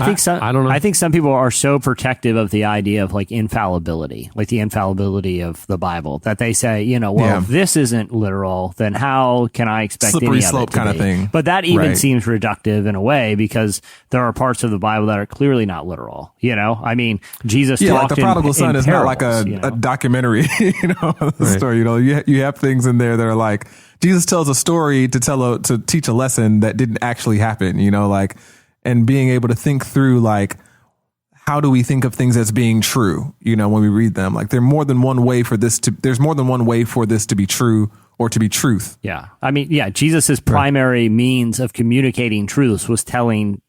[SPEAKER 3] don't know. I think some people are so protective of the idea of like infallibility, like the infallibility of the Bible, that they say, if this isn't literal, then how can I expect
[SPEAKER 1] slippery
[SPEAKER 3] any of
[SPEAKER 1] slope
[SPEAKER 3] it to
[SPEAKER 1] kind
[SPEAKER 3] be?
[SPEAKER 1] of thing?
[SPEAKER 3] But that even
[SPEAKER 1] Right.
[SPEAKER 3] seems reductive in a way, because there are parts of the Bible that are clearly not literal. I mean, Jesus
[SPEAKER 1] Yeah, like
[SPEAKER 3] talked
[SPEAKER 1] the prodigal son is not like a
[SPEAKER 3] parables,
[SPEAKER 1] documentary,
[SPEAKER 2] Right.
[SPEAKER 1] story. You have things in there that are like Jesus tells a story to teach a lesson that didn't actually happen. And being able to think through like, how do we think of things as being true? When we read them, like there's more than one way for this to be true or to be truth.
[SPEAKER 3] Yeah. I mean, Jesus's primary means of communicating truths was telling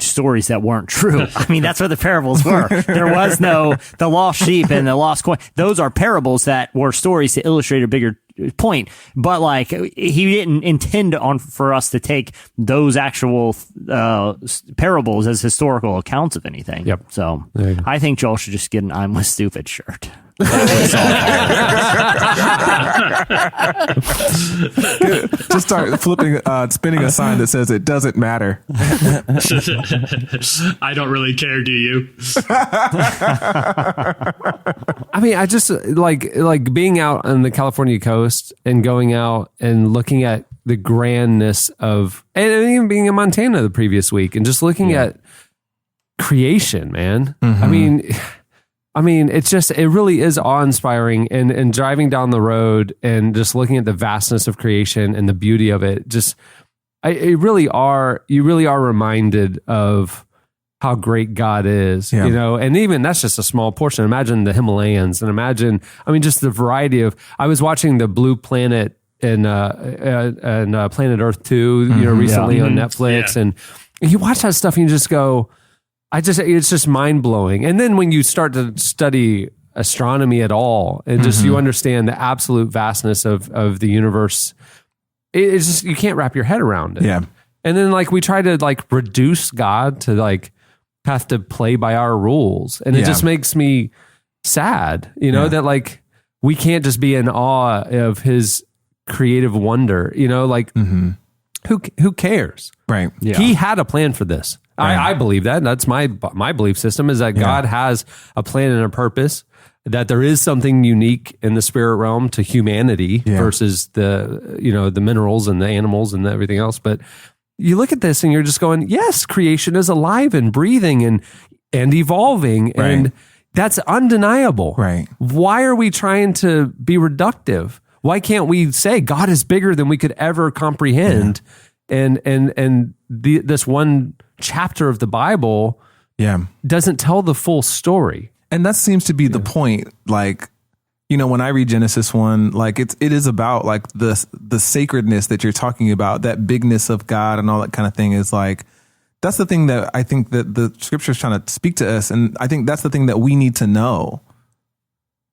[SPEAKER 3] stories that weren't true. I mean, that's what the parables were. There was no the lost sheep and the lost coin. Those are parables that were stories to illustrate a bigger point. But like, he didn't intend for us to take those actual parables as historical accounts of anything.
[SPEAKER 2] Yep.
[SPEAKER 3] So
[SPEAKER 2] There you go.
[SPEAKER 3] I think Joel should just get an "I'm with stupid" shirt.
[SPEAKER 1] Just start spinning a sign that says it doesn't matter.
[SPEAKER 4] I don't really care, do you?
[SPEAKER 2] I mean, I just like being out on the California coast and going out and looking at the grandness of, and even being in Montana the previous week and just looking at creation, man.
[SPEAKER 1] Mm-hmm.
[SPEAKER 2] I mean, it really is awe-inspiring, and driving down the road and just looking at the vastness of creation and the beauty of it. You really are reminded of how great God is, and even that's just a small portion. Imagine the Himalayas, and imagine, just the variety of, I was watching the Blue Planet and Planet Earth 2, recently on Netflix, and you watch that stuff and you just go, it's just mind blowing. And then when you start to study astronomy at all, and just you understand the absolute vastness of the universe, it's just, you can't wrap your head around it.
[SPEAKER 1] Yeah.
[SPEAKER 2] And then like we try to like reduce God to like have to play by our rules, and it just makes me sad, that like we can't just be in awe of his creative wonder, who cares?
[SPEAKER 1] Right.
[SPEAKER 3] Yeah.
[SPEAKER 2] He had a plan for this. I believe that. That's my belief system, is that God has a plan and a purpose, that there is something unique in the spirit realm to humanity versus the minerals and the animals and everything else. But you look at this and you're just going, yes, creation is alive and breathing and evolving.
[SPEAKER 1] Right.
[SPEAKER 2] And that's undeniable.
[SPEAKER 1] Right.
[SPEAKER 2] Why are we trying to be reductive? Why can't we say God is bigger than we could ever comprehend? And this one chapter of the Bible doesn't tell the full story.
[SPEAKER 1] And that seems to be the point. Like, when I read Genesis 1, like it is about like the sacredness that you're talking about, that bigness of God and all that kind of thing, is like, that's the thing that I think that the scripture is trying to speak to us. And I think that's the thing that we need to know.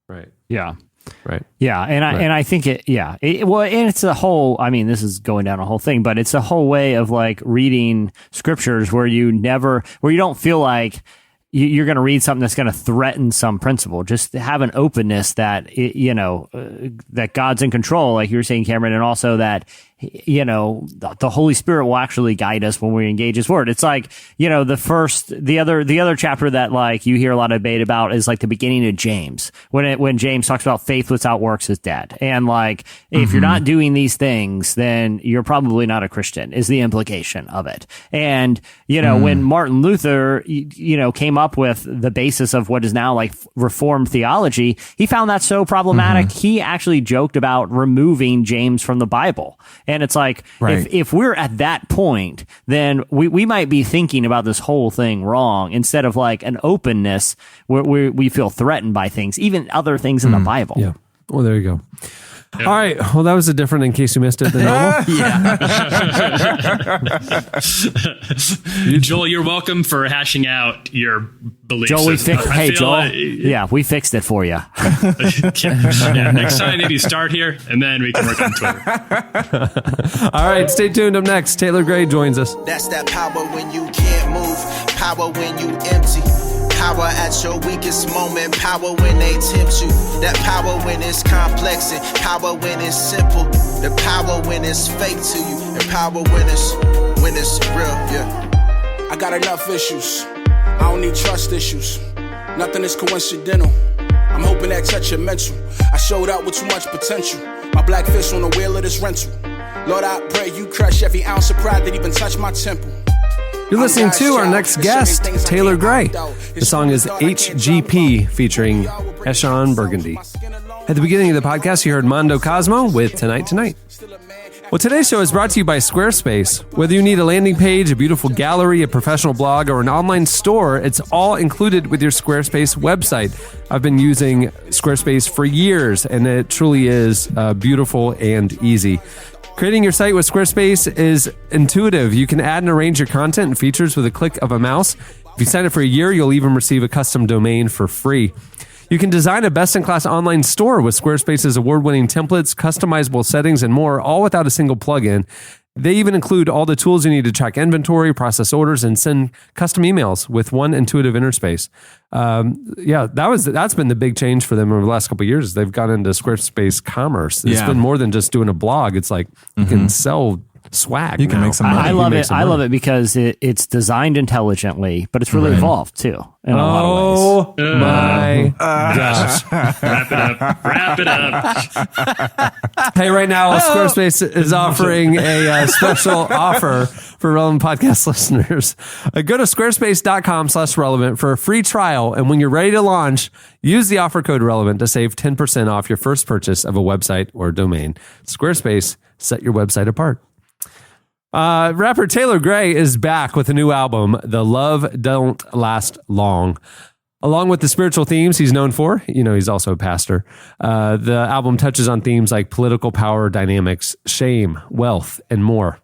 [SPEAKER 2] Right.
[SPEAKER 3] Yeah.
[SPEAKER 2] Right.
[SPEAKER 3] Yeah, and I think and it's a whole, this is going down a whole thing, but it's a whole way of like reading scriptures where you don't feel like you're going to read something that's going to threaten some principle. Just have an openness that, that God's in control, like you were saying, Cameron, and also that, the Holy Spirit will actually guide us when we engage His Word. It's like, the other chapter that like you hear a lot of debate about is like the beginning of James, when James talks about faith without works is dead. And like, if you're not doing these things, then you're probably not a Christian, is the implication of it. And, when Martin Luther, came up with the basis of what is now like Reformed theology, he found that so problematic. He actually joked about removing James from the Bible. And it's like, if we're at that point, then we might be thinking about this whole thing wrong, instead of like an openness where we feel threatened by things, even other things in the Bible.
[SPEAKER 2] Yeah. Well, there you go. All right. Well, that was a different, in case you missed it, than normal.
[SPEAKER 4] Joel, you're welcome for hashing out your beliefs.
[SPEAKER 3] Joel,
[SPEAKER 4] Joel.
[SPEAKER 3] We fixed it for you.
[SPEAKER 4] Next time, maybe start here, and then we can work on Twitter.
[SPEAKER 2] All right. Stay tuned. Up next, Taelor Gray joins us.
[SPEAKER 5] That's that power when you can't move, power when you empty. Power at your weakest moment, power when they tempt you. That power when it's complex, and power when it's simple. The power when it's fake to you, and power when it's real, yeah. I got enough issues.
[SPEAKER 8] I don't need trust issues. Nothing is coincidental. I'm hoping that touch your mental. I showed up with too much potential. My black fist on the wheel of this rental. Lord, I pray you crush every ounce of pride that even touched my temple.
[SPEAKER 2] You're listening to our next guest, Taelor Gray. The song is HGP featuring Eshawn Burgundy. At the beginning of the podcast, you heard Mondo Cosmo with Tonight Tonight. Well, today's show is brought to you by Squarespace. Whether you need a landing page, a beautiful gallery, a professional blog, or an online store, it's all included with your Squarespace website. I've been using Squarespace for years, and it truly is beautiful and easy. Creating your site with Squarespace is intuitive. You can add and arrange your content and features with a click of a mouse. If you sign up for a year, you'll even receive a custom domain for free. You can design a best-in-class online store with Squarespace's award-winning templates, customizable settings, and more, all without a single plugin. They even include all the tools you need to track inventory, process orders, and send custom emails with one intuitive interface. That's been the big change for them over the last couple of years. They've gone into Squarespace commerce. It's been more than just doing a blog. It's like you can sell swag.
[SPEAKER 1] You can make some money.
[SPEAKER 3] I love it. I love it because it's designed intelligently, but it's really evolved too in a lot of ways.
[SPEAKER 2] Oh my gosh!
[SPEAKER 4] Wrap it up.
[SPEAKER 2] Hey, right now Squarespace is offering a special offer for Relevant Podcast listeners. Go to squarespace.com/relevant for a free trial, and when you're ready to launch, use the offer code relevant to save 10% off your first purchase of a website or domain. Squarespace, set your website apart. Rapper Taelor Gray is back with a new album, The Love Don't Last Long. Along with the spiritual themes he's known for, he's also a pastor, the album touches on themes like political power dynamics, shame, wealth, and more.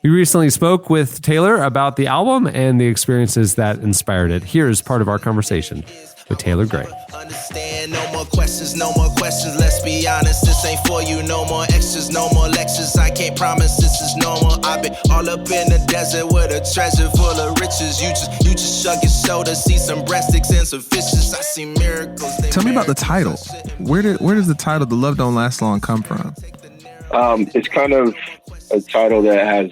[SPEAKER 2] We recently spoke with Taelor about the album and the experiences that inspired it. Here's part of our conversation with Taelor Gray.
[SPEAKER 5] Understand, no more questions, let's be honest, this ain't for you, no more extras, no more lectures, I can't promise this is normal, I've been all up in the desert with a treasure full of riches, you just shrug your shoulders, see some breadsticks and some fishes, I see miracles.
[SPEAKER 1] Tell me about the title. Where does the title, The Love Don't Last Long, come from?
[SPEAKER 9] It's kind of a title that has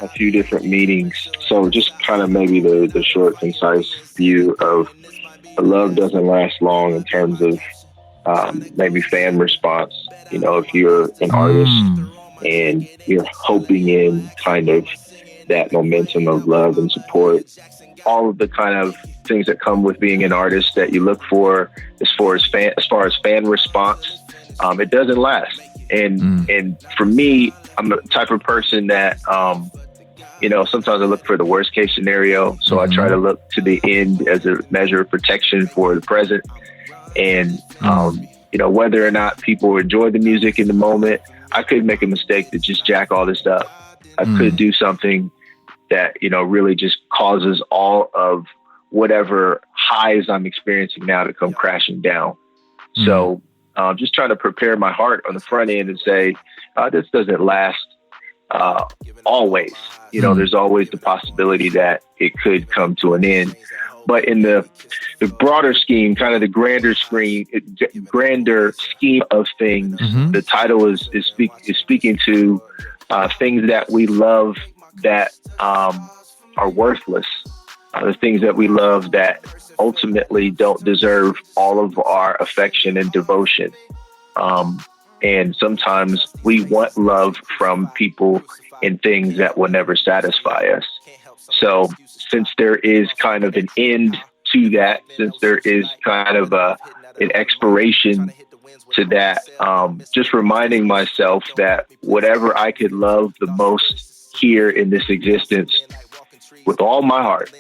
[SPEAKER 9] a few different meanings, so just kind of maybe the short, concise view of love doesn't last long in terms of maybe fan response. If you're an artist and you're hoping in kind of that momentum of love and support, all of the kind of things that come with being an artist that you look for as far as fan response, it doesn't last. And for me, I'm the type of person that sometimes I look for the worst case scenario. So I try to look to the end as a measure of protection for the present. And, whether or not people enjoy the music in the moment, I could make a mistake to just jack all this up. I could do something that, really just causes all of whatever highs I'm experiencing now to come crashing down. So just trying to prepare my heart on the front end and say, this doesn't last always. There's always the possibility that it could come to an end. But in the broader scheme, kind of the grander scheme of things, the title is speaking to things that we love that are worthless, the things that we love that ultimately don't deserve all of our affection and devotion. And sometimes we want love from people and things that will never satisfy us. So since there is kind of an end to that, since there is kind of an expiration to that, just reminding myself that whatever I could love the most here in this existence with all my heart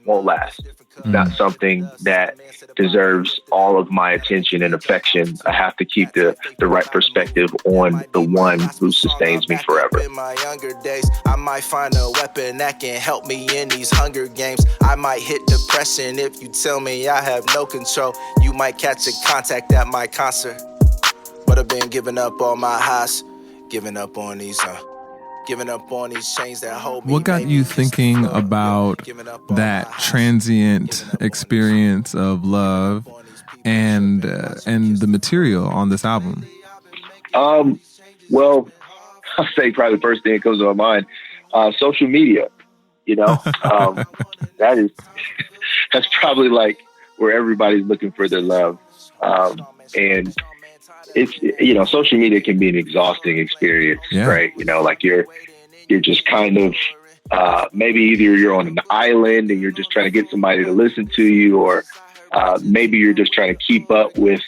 [SPEAKER 9] won't last. It's not something that deserves all of my attention and affection. I have to keep the right perspective on the one who sustains me forever.
[SPEAKER 5] In my younger days, I might find a weapon that can help me in these Hunger Games. I might hit depression if you tell me I have no control. You might catch a contact at my concert. But I've been giving up all my highs, giving up on these chains that hold me.
[SPEAKER 1] What got you thinking about that transient experience of love and the material on this album?
[SPEAKER 9] Well, I'll say probably the first thing that comes to my mind, social media. That is that's probably like where everybody's looking for their love. And it's, social media can be an exhausting experience, right? Like you're just kind of, maybe either you're on an island and you're just trying to get somebody to listen to you, or maybe you're just trying to keep up with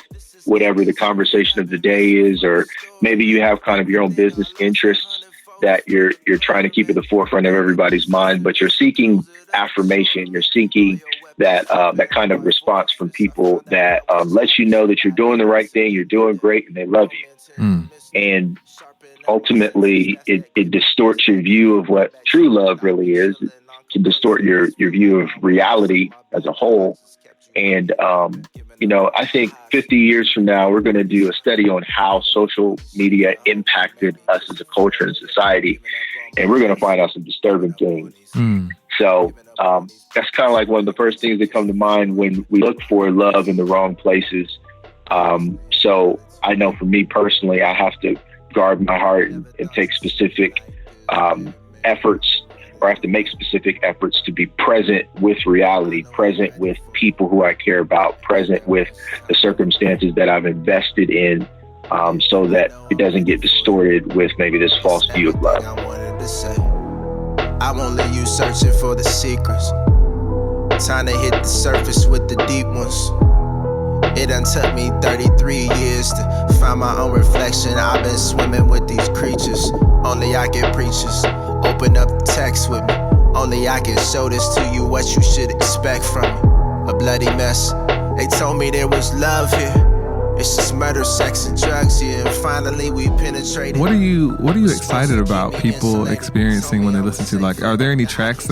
[SPEAKER 9] whatever the conversation of the day is, or maybe you have kind of your own business interests that you're trying to keep at the forefront of everybody's mind, but you're seeking affirmation. You're seeking that kind of response from people that lets you know that you're doing the right thing, you're doing great, and they love you. And ultimately, it distorts your view of what true love really is. It can distort your view of reality as a whole. And, I think 50 years from now, we're going to do a study on how social media impacted us as a culture and society. And we're going to find out some disturbing things. So that's kind of like one of the first things that come to mind when we look for love in the wrong places. So I know for me personally, I have to guard my heart and take specific efforts, or I have to make specific efforts to be present with reality, present with people who I care about, present with the circumstances that I've invested in, so that it doesn't get distorted with maybe this false view of love.
[SPEAKER 5] I won't leave you searching for the secrets. Time to hit the surface with the deep ones. It done took me 33 years to find my own reflection. I've been swimming with these creatures. Only I can preach this. Open up the text with me. Only I can show this to you, what you should expect from me. A bloody mess. They told me there was love here. It's just murder, sex, and drugs here. And finally we penetrated.
[SPEAKER 1] What are you excited about people experiencing when they listen to, like, are there any tracks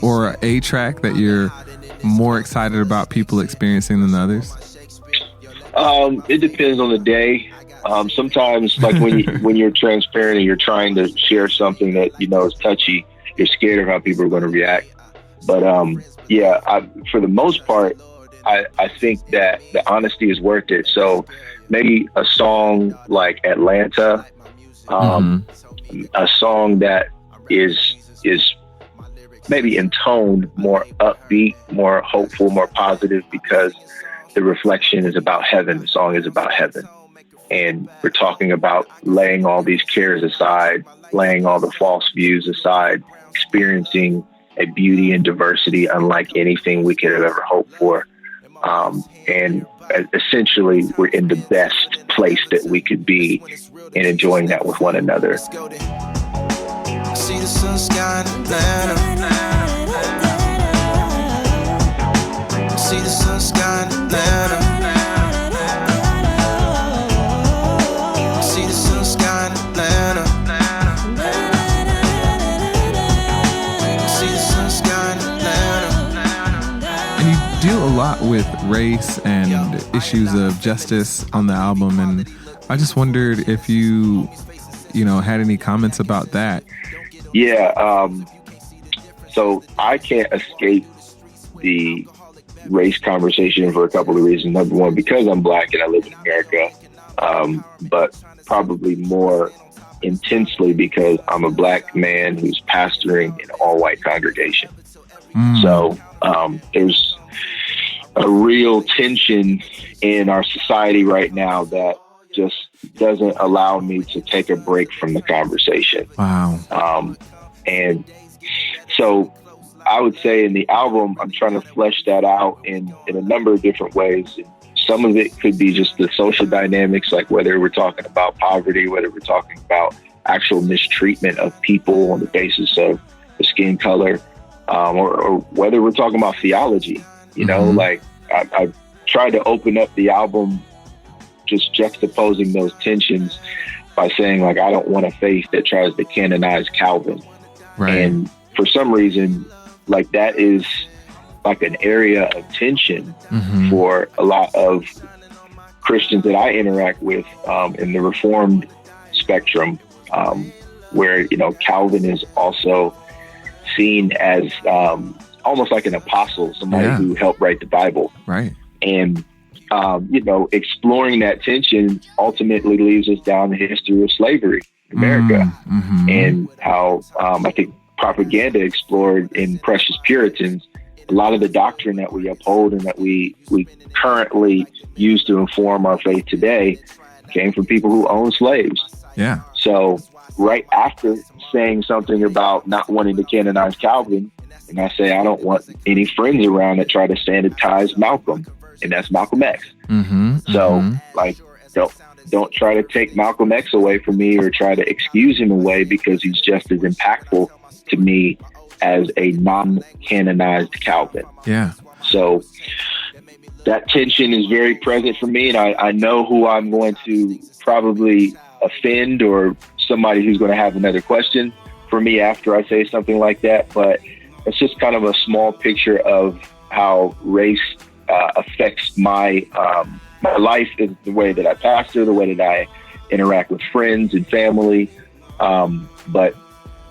[SPEAKER 1] or a track that you're more excited about people experiencing than others?
[SPEAKER 9] It depends on the day. Sometimes, like when you're transparent and you're trying to share something that is touchy, you're scared of how people are going to react. But for the most part, I think that the honesty is worth it. So maybe a song like Atlanta, a song that is maybe in tone more upbeat, more hopeful, more positive, because the reflection is about heaven. The song is about heaven. And we're talking about laying all these cares aside, laying all the false views aside, experiencing a beauty and diversity unlike anything we could have ever hoped for. And essentially, we're in the best place that we could be and enjoying that with one another.
[SPEAKER 5] See the sun sky in Atlanta. See the sun sky in Atlanta. See the sun sky in Atlanta. See the sun sky in Atlanta.
[SPEAKER 1] And you deal a lot with race and issues of justice on the album, and I just wondered if you had any comments about that.
[SPEAKER 9] Yeah, so I can't escape the race conversation for a couple of reasons. Number one, because I'm Black and I live in America, but probably more intensely because I'm a Black man who's pastoring an all-white congregation. So there's a real tension in our society right now that just doesn't allow me to take a break from the conversation.
[SPEAKER 1] Wow.
[SPEAKER 9] And so I would say in the album, I'm trying to flesh that out in a number of different ways. Some of it could be just the social dynamics, like whether we're talking about poverty, whether we're talking about actual mistreatment of people on the basis of the skin color, or whether we're talking about theology. Like I've tried to open up the album just juxtaposing those tensions by saying, like, I don't want a faith that tries to canonize Calvin.
[SPEAKER 1] Right.
[SPEAKER 9] And for some reason, like, that is like an area of tension for a lot of Christians that I interact with in the Reformed spectrum, where, Calvin is also seen as almost like an apostle, somebody who helped write the Bible.
[SPEAKER 1] Right.
[SPEAKER 9] And exploring that tension ultimately leads us down the history of slavery in America, and how I think propaganda explored in Precious Puritans a lot of the doctrine that we uphold and that we currently use to inform our faith today came from people who owned slaves.
[SPEAKER 1] Yeah.
[SPEAKER 9] So right after saying something about not wanting to canonize Calvin, and I say I don't want any friends around that try to sanitize Malcolm, and that's Malcolm X. So like, don't try to take Malcolm X away from me or try to excuse him away because he's just as impactful to me as a non-canonized Calvin.
[SPEAKER 1] Yeah.
[SPEAKER 9] So that tension is very present for me, and I know who I'm going to probably offend or somebody who's going to have another question for me after I say something like that. But it's just kind of a small picture of how race affects my life, in the way that I pastor, the way that I interact with friends and family. But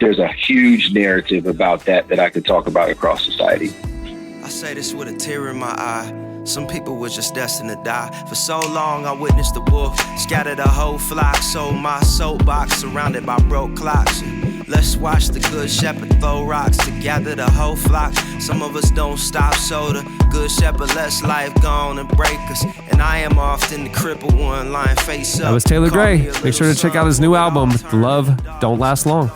[SPEAKER 9] there's a huge narrative about that I could talk about across society.
[SPEAKER 5] I say this with a tear in my eye. Some people were just destined to die. For so long I witnessed the wolf scatter the whole flock. Sold my soapbox surrounded by broke clocks. Let's watch the good shepherd throw rocks to gather the whole flock. Some of us don't stop, so the good shepherd lets life go on and break us. And I am often the crippled one lying face up.
[SPEAKER 2] That was Taelor Gray. Make sure to check out his new album, Love Don't Last Long.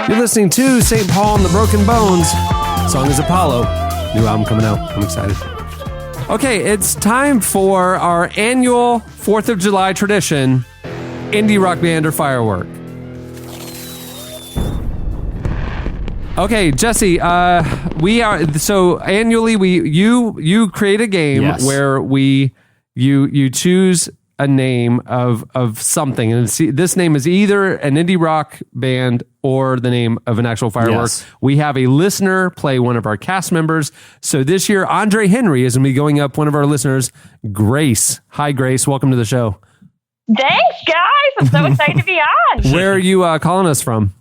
[SPEAKER 2] You're listening to St. Paul and the Broken Bones. Song is Apollo. New album coming out. I'm excited. Okay, it's time for our annual 4th of July tradition, indie rock band or Firework. Okay, Jesse, we are, so annually you create a game where you choose a name of something, and this name is either an indie rock band or the name of an actual firework. Yes. We have a listener play one of our cast members. So this year, Andre Henry is going to be going up one of our listeners, Grace. Hi, Grace. Welcome to the show.
[SPEAKER 10] Thanks, guys. I'm so excited to be on.
[SPEAKER 2] Where are you calling us from?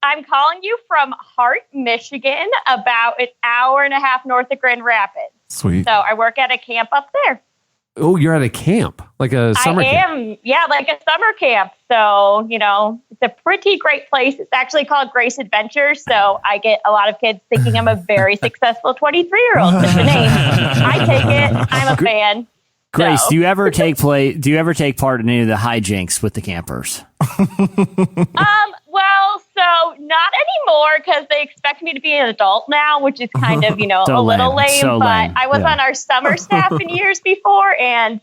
[SPEAKER 10] I'm calling you from Hart, Michigan, about an hour and a half north of Grand Rapids.
[SPEAKER 1] Sweet.
[SPEAKER 10] So I work at a camp up there.
[SPEAKER 2] Oh, you're at a camp, like a summer camp.
[SPEAKER 10] I am, yeah, like a summer camp. So, it's a pretty great place. It's actually called Grace Adventure. So I get a lot of kids thinking I'm a very successful 23-year-old with the name. I take it. I'm a fan.
[SPEAKER 3] Grace, do you ever take part in any of the hijinks with the campers?
[SPEAKER 10] Well, so not anymore because they expect me to be an adult now, which is kind of,
[SPEAKER 3] so
[SPEAKER 10] a little lame.
[SPEAKER 3] So
[SPEAKER 10] but
[SPEAKER 3] lame.
[SPEAKER 10] I was on our summer staff in years before and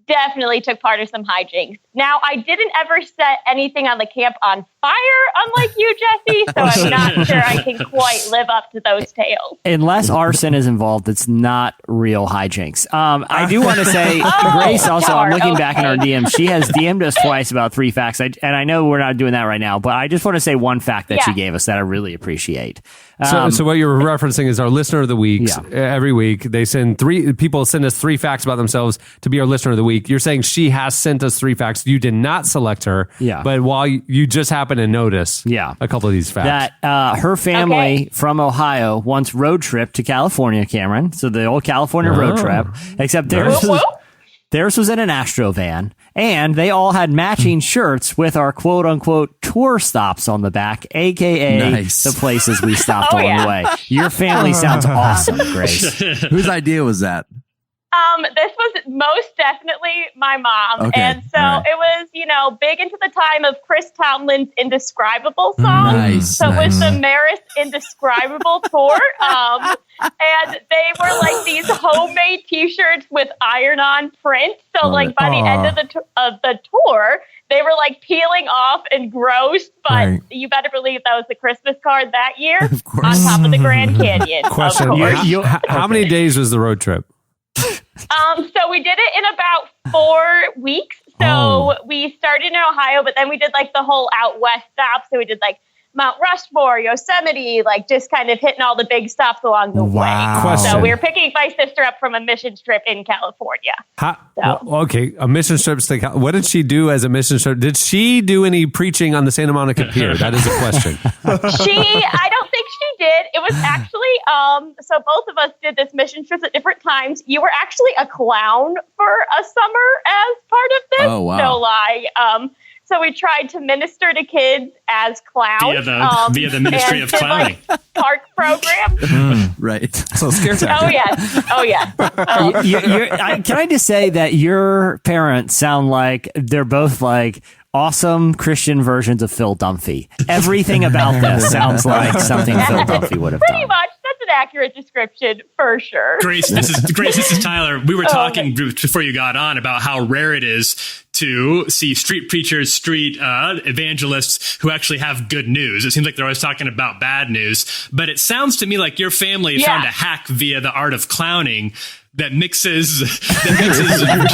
[SPEAKER 10] definitely took part of some hijinks. Now, I didn't ever set anything on the camp on fire, unlike you, Jesse, so I'm not sure I can quite live up to those tales.
[SPEAKER 3] Unless arson is involved, it's not real hijinks. I do want to say, Grace, also, I'm looking back in our DM. She has DM'd us twice about 3 facts, and I know we're not doing that right now, but I just want to say one fact that she gave us that I really appreciate.
[SPEAKER 2] So what you're referencing is our listener of the week. Every week, they send people send us 3 facts about themselves to be our listener of the week. You're saying she has sent us 3 facts. You did not select her, but while you just happen to notice a couple of these facts.
[SPEAKER 3] That her family from Ohio once road tripped to California, Cameron. So the old California road trip, except theirs was in an Astro van, and they all had matching shirts with our quote unquote tour stops on the back, aka the places we stopped along the way. Your family sounds awesome, Grace.
[SPEAKER 6] Whose idea was that?
[SPEAKER 10] This was most definitely my mom. Okay. And so it was, big into the time of Chris Tomlin's Indescribable song. It was the Maris Indescribable tour. And they were like these homemade t-shirts with iron-on print. So by the end of the tour, they were like peeling off and gross, but you better believe that was the Christmas card that year on top of the Grand Canyon.
[SPEAKER 2] Question. How many days was the road trip?
[SPEAKER 10] So we did it in about 4 weeks. So we started in Ohio, but then we did like the whole out west stop. So we did like Mount Rushmore, Yosemite, like just kind of hitting all the big stops along the way. So we were picking my sister up from a mission trip in California.
[SPEAKER 2] Okay, a mission trip to what did she do as a mission trip? Did she do any preaching on the Santa Monica Pier? That is a question.
[SPEAKER 10] I don't think she did. It was actually, so both of us did this mission trips at different times. You were actually a clown for a summer as part of this. Oh, wow. No lie. So we tried to minister to kids as clowns
[SPEAKER 4] via the Ministry of Clowning,
[SPEAKER 10] like park programs.
[SPEAKER 6] Right.
[SPEAKER 1] So scare tactic.
[SPEAKER 10] Oh yes.
[SPEAKER 3] Can I just say that your parents sound like they're both like awesome Christian versions of Phil Dunphy. Everything about this sounds like something Phil Dunphy would have done.
[SPEAKER 10] Pretty much. That's an accurate description for sure.
[SPEAKER 4] Grace, this is Tyler. We were talking before you got on about how rare it is to see street preachers, street evangelists who actually have good news. It seems like they're always talking about bad news, but it sounds to me like your family found a hack via the art of clowning that mixes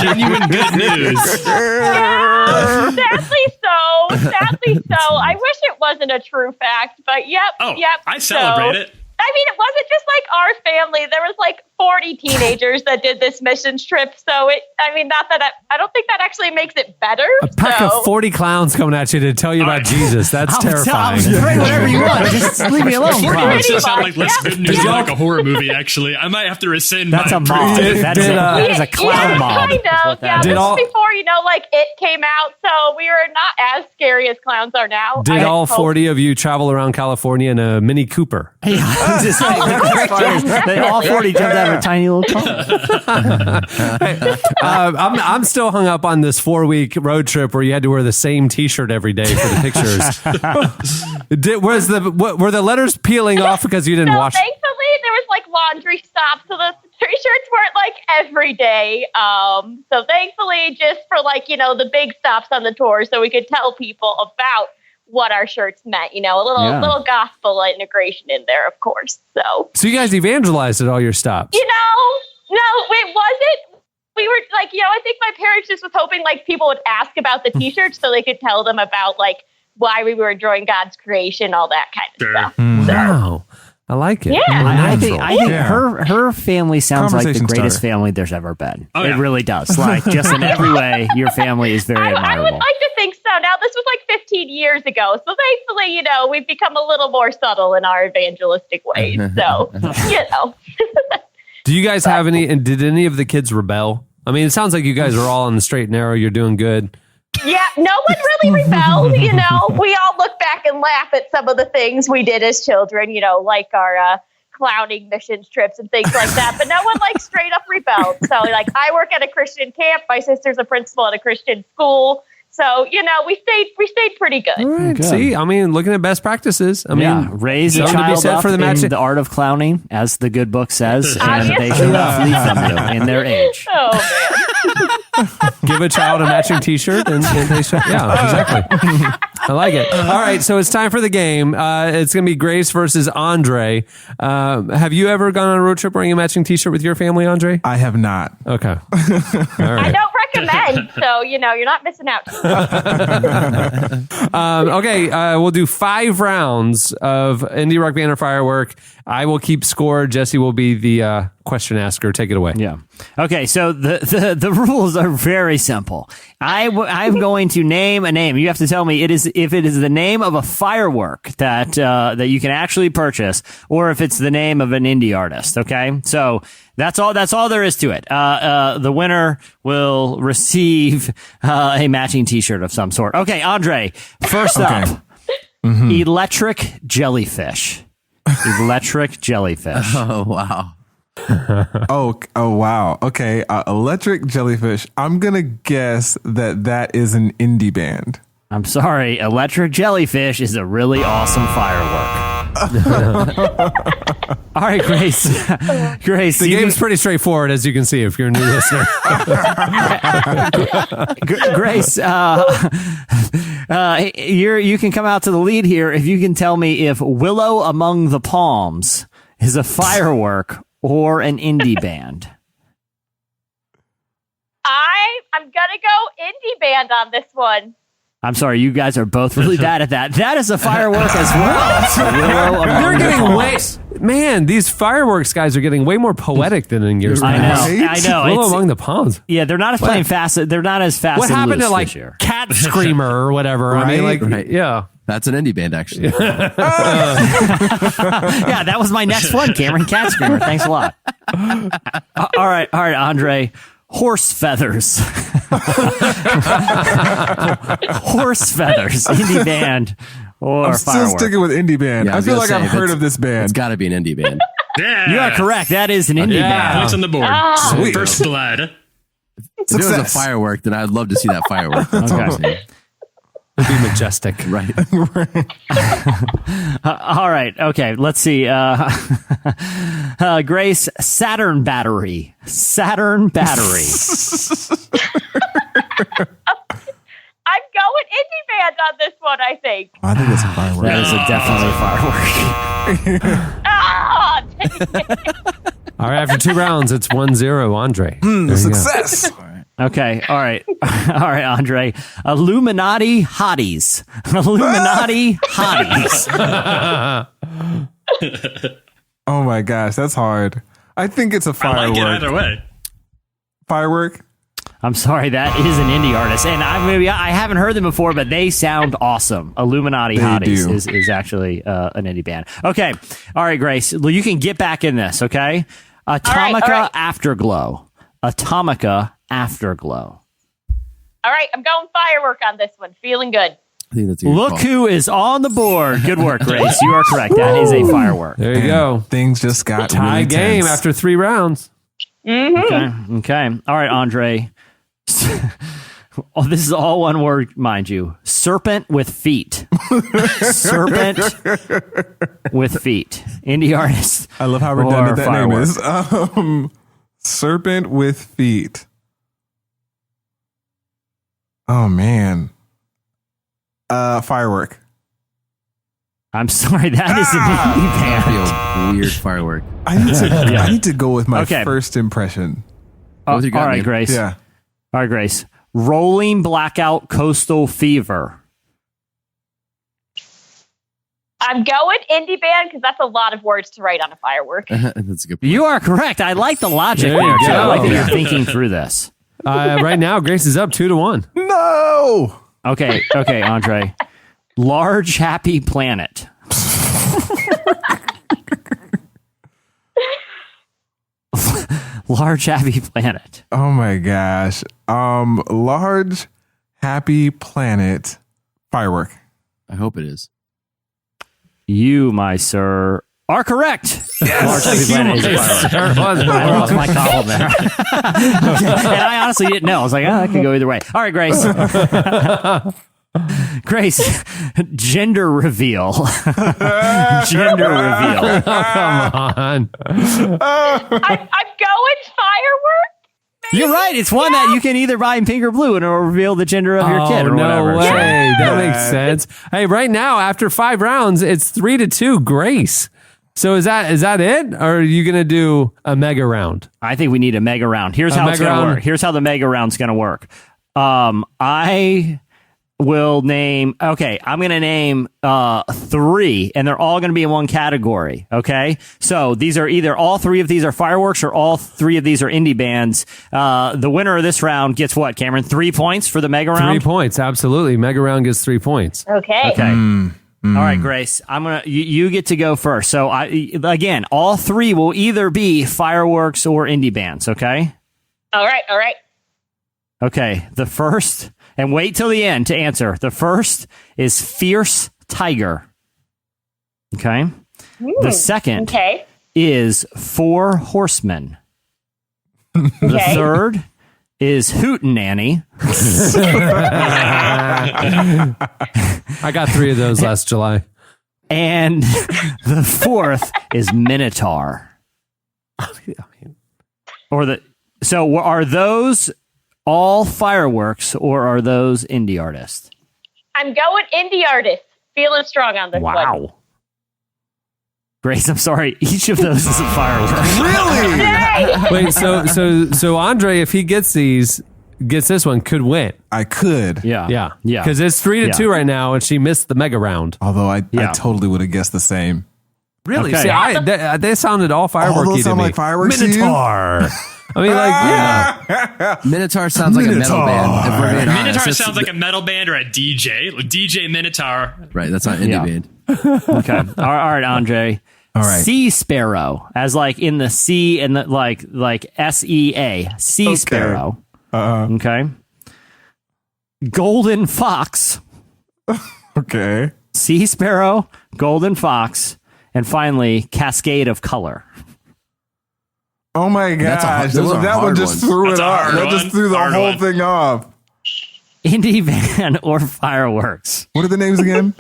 [SPEAKER 4] genuine good news.
[SPEAKER 10] Yeah, sadly so. I wish it wasn't a true fact, but yep.
[SPEAKER 4] I celebrate it.
[SPEAKER 10] I mean, it wasn't just like our family. There was like 40 teenagers that did this mission trip. So not that I don't think that actually makes it better.
[SPEAKER 2] A pack of 40 clowns coming at you to tell you about Jesus. That's terrifying.
[SPEAKER 3] Pray whatever you want. Just leave me alone.
[SPEAKER 4] 40 makes it sound like less good news than like a horror movie, actually. I might have to rescind
[SPEAKER 3] That's a mob. That is a clown mob.
[SPEAKER 10] Kind of. Yeah, this was before, it came out. So we were not as scary as clowns are now.
[SPEAKER 2] Did all 40 of you travel around California in a Mini Cooper?
[SPEAKER 3] Just they all 40 jumped out of a tiny little car.
[SPEAKER 2] I'm still hung up on this 4-week road trip where you had to wear the same T-shirt every day for the pictures. Were the letters peeling off because you didn't wash?
[SPEAKER 10] Thankfully, there was like laundry stops, so the shirts weren't like every day. So thankfully, just for the big stops on the tour, so we could tell people about what our shirts meant, a little gospel integration in there, of course. So
[SPEAKER 2] you guys evangelized at all your stops?
[SPEAKER 10] No, it wasn't. We were I think my parents just was hoping people would ask about the T-shirts so they could tell them about why we were enjoying God's creation, all that kind of stuff.
[SPEAKER 2] Wow. I like it.
[SPEAKER 10] Yeah.
[SPEAKER 3] I think her family sounds like the greatest family there's ever been. It really does. Just in every way, your family is very admirable.
[SPEAKER 10] I would like to think so. Now, this was 15 years ago. So thankfully, we've become a little more subtle in our evangelistic ways. So,
[SPEAKER 2] Do you guys have any, and did any of the kids rebel? I mean, it sounds like you guys are all on the straight and narrow. You're doing good.
[SPEAKER 10] Yeah, no one really rebelled, We all look back and laugh at some of the things we did as children, like our clowning mission trips and things like that. But no one straight up rebelled. So I work at a Christian camp. My sister's a principal at a Christian school. So, we stayed pretty good.
[SPEAKER 2] Right.
[SPEAKER 3] Good.
[SPEAKER 2] See, looking at best practices.
[SPEAKER 3] Raise a child up in the art of clowning, as the good book says, and they shall not flee from you in their age.
[SPEAKER 10] Oh, man.
[SPEAKER 2] Give a child a matching T-shirt, and they shall. Yeah, exactly. I like it. All right, so it's time for the game. It's going to be Grace versus Andre. Have you ever gone on a road trip wearing a matching T-shirt with your family, Andre?
[SPEAKER 1] I have not.
[SPEAKER 2] Okay. All right.
[SPEAKER 10] I don't recommend, so you're not missing out.
[SPEAKER 2] Okay, we'll do 5 rounds of Indie Rock Band or Firework. I will keep score. Jesse will be the question asker. Take it away.
[SPEAKER 3] Yeah. Okay, so the rules are very simple. I'm going to name a name. You have to tell me if it is the name of a firework that you can actually purchase, or if it's the name of an indie artist. Okay, so that's all there is to it. The winner will receive a matching T-shirt of some sort. Okay, Andre, first up, electric jellyfish. Electric jellyfish.
[SPEAKER 6] Oh, wow.
[SPEAKER 1] Oh, wow. Okay. Electric jellyfish. I'm going to guess that is an indie band.
[SPEAKER 3] I'm sorry. Electric jellyfish is a really awesome firework. All right, Grace. Grace,
[SPEAKER 2] the game's pretty straightforward, as you can see, if you're a new listener.
[SPEAKER 3] Grace, you can come out to the lead here if you can tell me if Willow Among the Palms is a firework or an indie band.
[SPEAKER 10] I'm gonna go indie band on this one.
[SPEAKER 3] I'm sorry, you guys are both really bad at that. That is a Firework as well.
[SPEAKER 2] They're getting way. Man, these Fireworks guys are getting way more poetic than in years past.
[SPEAKER 3] I know.
[SPEAKER 2] Willow among the ponds.
[SPEAKER 3] Yeah, they're not as playing fast. They're not as fast.
[SPEAKER 2] What
[SPEAKER 3] and
[SPEAKER 2] happened
[SPEAKER 3] loose
[SPEAKER 2] to like
[SPEAKER 3] this year.
[SPEAKER 2] Cat Screamer or whatever? I mean, like, yeah.
[SPEAKER 6] That's an indie band, actually.
[SPEAKER 3] Yeah, that was my next one, Cameron. Cat Screamer. Thanks a lot. All right, Andre. Horse feathers. Horse feathers. Indie band or
[SPEAKER 1] I'm still
[SPEAKER 3] Firework.
[SPEAKER 1] sticking with indie band.
[SPEAKER 6] Yeah,
[SPEAKER 1] I feel like I've heard
[SPEAKER 6] that's-
[SPEAKER 1] of this band.
[SPEAKER 6] It's got to be an indie band.
[SPEAKER 4] Yeah.
[SPEAKER 3] You are correct. That is an indie band.
[SPEAKER 4] Points on the board.
[SPEAKER 1] Sweet.
[SPEAKER 4] First blood.
[SPEAKER 6] If it was a
[SPEAKER 1] Success.
[SPEAKER 6] firework, then I'd love to see that firework. That's all I'm saying.
[SPEAKER 2] It'd be majestic.
[SPEAKER 6] Right.
[SPEAKER 3] All right. Okay. Let's see. Grace, Saturn battery. Saturn battery.
[SPEAKER 10] I'm going indie band on this one, I think.
[SPEAKER 1] I think it's a firework.
[SPEAKER 3] That is definitely a firework.
[SPEAKER 10] Ah, dang it.
[SPEAKER 2] All right, after 2 rounds, it's 1-0, Andre. There you go.
[SPEAKER 1] Success.
[SPEAKER 3] Okay. All right. All right, Andre. Illuminati hotties. Illuminati hotties.
[SPEAKER 1] Oh my gosh, that's hard. I think it's a
[SPEAKER 4] I
[SPEAKER 1] firework.
[SPEAKER 4] like it either way.
[SPEAKER 1] Firework.
[SPEAKER 3] I'm sorry, that is an indie artist, and I haven't heard them before, but they sound awesome. Illuminati
[SPEAKER 1] They
[SPEAKER 3] Hotties
[SPEAKER 1] do.
[SPEAKER 3] is actually an indie band. Okay, all right, Grace, well, you can get back in this. Okay, Atomica
[SPEAKER 10] all right.
[SPEAKER 3] Afterglow. Atomica Afterglow.
[SPEAKER 10] All right, I'm going Firework on this one. Feeling good.
[SPEAKER 6] I think that's a good
[SPEAKER 3] Look
[SPEAKER 6] call.
[SPEAKER 3] who is on the board. Good work, Grace. You are correct. That is a firework.
[SPEAKER 2] There you go.
[SPEAKER 1] Things just got
[SPEAKER 2] Tie
[SPEAKER 1] really
[SPEAKER 2] game
[SPEAKER 1] tense.
[SPEAKER 2] after 3 rounds.
[SPEAKER 3] Okay. All right, Andre. Oh, this is all one word, mind you. Serpent with feet. Serpent with feet. Indie artist.
[SPEAKER 1] I love how
[SPEAKER 3] or
[SPEAKER 1] redundant that
[SPEAKER 3] firework.
[SPEAKER 1] name is. Serpent with feet. Oh man. Firework.
[SPEAKER 3] I'm sorry, that is an indie band.
[SPEAKER 6] That'd be a weird firework.
[SPEAKER 1] I need to go with my
[SPEAKER 3] Okay.
[SPEAKER 1] first impression.
[SPEAKER 6] What was your gut,
[SPEAKER 3] all right,
[SPEAKER 6] man?
[SPEAKER 3] Grace.
[SPEAKER 1] Yeah.
[SPEAKER 3] All right, Grace. Rolling blackout coastal fever.
[SPEAKER 10] I'm going indie band because that's a lot of words to write on a firework.
[SPEAKER 6] That's a good point.
[SPEAKER 3] You are correct. I like the logic
[SPEAKER 2] There
[SPEAKER 3] there,
[SPEAKER 2] you
[SPEAKER 3] too. I like
[SPEAKER 2] go.
[SPEAKER 3] that you're thinking through this.
[SPEAKER 2] Right now, Grace is up 2-1.
[SPEAKER 1] No.
[SPEAKER 3] Okay, Andre. Large happy planet. Large happy planet.
[SPEAKER 1] Oh my gosh. Large happy planet. Firework.
[SPEAKER 6] I hope it is.
[SPEAKER 3] You, my sir, are correct. Large happy planet is a firework. I lost my column there. And I honestly didn't know. I was like, that could go either way. All right, Grace. Grace, gender reveal. Gender reveal.
[SPEAKER 2] Come on.
[SPEAKER 10] I'm going Firework.
[SPEAKER 3] You're right. It's one that you can either buy in pink or blue and it'll reveal the gender of your kid or
[SPEAKER 2] no
[SPEAKER 3] whatever.
[SPEAKER 2] way. That makes sense. Hey, right now, after 5 rounds, it's 3-2, Grace. So is that it? Or are you going to do a mega round?
[SPEAKER 3] I think we need a mega round. Here's how it's
[SPEAKER 2] mega
[SPEAKER 3] going to
[SPEAKER 2] round?
[SPEAKER 3] work. Here's how the mega round's going to work. I will name, I'm going to name 3, and they're all going to be in one category, okay? So these are either all 3 of these are fireworks or all 3 of these are indie bands. The winner of this round gets what, Cameron? 3 points for the mega
[SPEAKER 2] 3
[SPEAKER 3] round?
[SPEAKER 2] points, absolutely. Mega round gets 3 points.
[SPEAKER 10] Okay.
[SPEAKER 3] Okay. All right, Grace, you get to go first. So again, all 3 will either be fireworks or indie bands, okay?
[SPEAKER 10] All right.
[SPEAKER 3] Okay, the first, and wait till the end to answer. The first is Fierce Tiger. Okay. The second
[SPEAKER 10] Okay.
[SPEAKER 3] is Four Horsemen. The
[SPEAKER 10] Okay.
[SPEAKER 3] third is Hootenanny.
[SPEAKER 2] I got 3 of those last July.
[SPEAKER 3] And the fourth is Minotaur. So are those all fireworks or are those indie artists?
[SPEAKER 10] I'm going indie artist. Feeling strong on this one.
[SPEAKER 3] Wow. Grace, I'm sorry. Each of those is a firework.
[SPEAKER 1] Really?
[SPEAKER 10] Yay!
[SPEAKER 2] Wait, so Andre, if he gets these, gets this one could win.
[SPEAKER 1] I could.
[SPEAKER 2] Yeah. Because it's 3-2 right now, and she missed the mega round.
[SPEAKER 1] Although I totally would have guessed the same.
[SPEAKER 2] Really?
[SPEAKER 3] Okay.
[SPEAKER 2] See, they sounded all fireworky
[SPEAKER 1] those
[SPEAKER 2] to
[SPEAKER 1] sound
[SPEAKER 2] me.
[SPEAKER 1] like fireworks to you?
[SPEAKER 2] Minotaur. I mean, like,
[SPEAKER 6] Minotaur sounds like a metal band. If we're being honest.
[SPEAKER 4] Minotaur sounds like a metal band or a DJ. DJ Minotaur.
[SPEAKER 6] Right, that's not indie band.
[SPEAKER 3] Okay. All right, Andre.
[SPEAKER 1] All right.
[SPEAKER 3] Sea sparrow, as like in the sea and the, like SEA. Sea sparrow. Okay. Golden fox.
[SPEAKER 1] Okay.
[SPEAKER 3] Sea sparrow, golden fox, and finally cascade of color.
[SPEAKER 1] Oh my gosh.
[SPEAKER 6] Those are
[SPEAKER 1] that one
[SPEAKER 6] hard
[SPEAKER 1] just
[SPEAKER 6] ones.
[SPEAKER 1] threw
[SPEAKER 4] That's
[SPEAKER 1] it
[SPEAKER 4] a
[SPEAKER 1] off.
[SPEAKER 4] hard
[SPEAKER 1] That just
[SPEAKER 4] one.
[SPEAKER 1] threw the
[SPEAKER 4] Hard
[SPEAKER 1] whole
[SPEAKER 4] one.
[SPEAKER 1] thing off.
[SPEAKER 3] Indie van or fireworks.
[SPEAKER 1] What are the names again?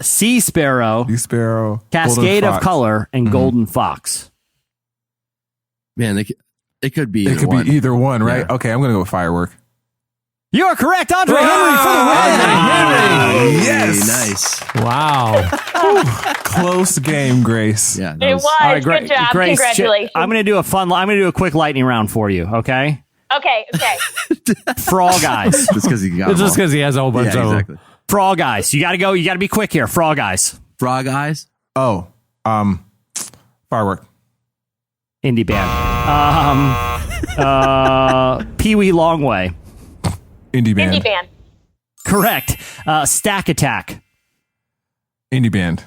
[SPEAKER 3] Sea sparrow,
[SPEAKER 1] Sea sparrow.
[SPEAKER 3] cascade
[SPEAKER 1] golden
[SPEAKER 3] of
[SPEAKER 1] fox.
[SPEAKER 3] color, and golden fox.
[SPEAKER 6] Man, it could be
[SPEAKER 1] It could be either one, right?
[SPEAKER 6] Yeah.
[SPEAKER 1] Okay, I'm going to go with firework.
[SPEAKER 3] You are correct, Andre Henry for the win.
[SPEAKER 1] Yes.
[SPEAKER 6] Nice.
[SPEAKER 2] wow.
[SPEAKER 1] Close game, Grace.
[SPEAKER 6] Yeah.
[SPEAKER 10] It was.
[SPEAKER 3] All right,
[SPEAKER 10] Good job.
[SPEAKER 3] Grace,
[SPEAKER 10] Congratulations.
[SPEAKER 3] I'm going to do a quick lightning round for you, okay?
[SPEAKER 10] Okay.
[SPEAKER 3] Frog eyes.
[SPEAKER 6] Just because he got
[SPEAKER 2] It's
[SPEAKER 6] them
[SPEAKER 2] just
[SPEAKER 6] all.
[SPEAKER 2] because he has a whole bunch of them.
[SPEAKER 6] exactly.
[SPEAKER 3] Frog eyes. You got to go. You got to be quick here. Frog eyes.
[SPEAKER 6] Frog eyes.
[SPEAKER 1] Oh, firework.
[SPEAKER 3] Indie band. Pee Wee Longway.
[SPEAKER 1] Indie band.
[SPEAKER 10] Indie band.
[SPEAKER 3] Correct. Stack Attack.
[SPEAKER 1] Indie band.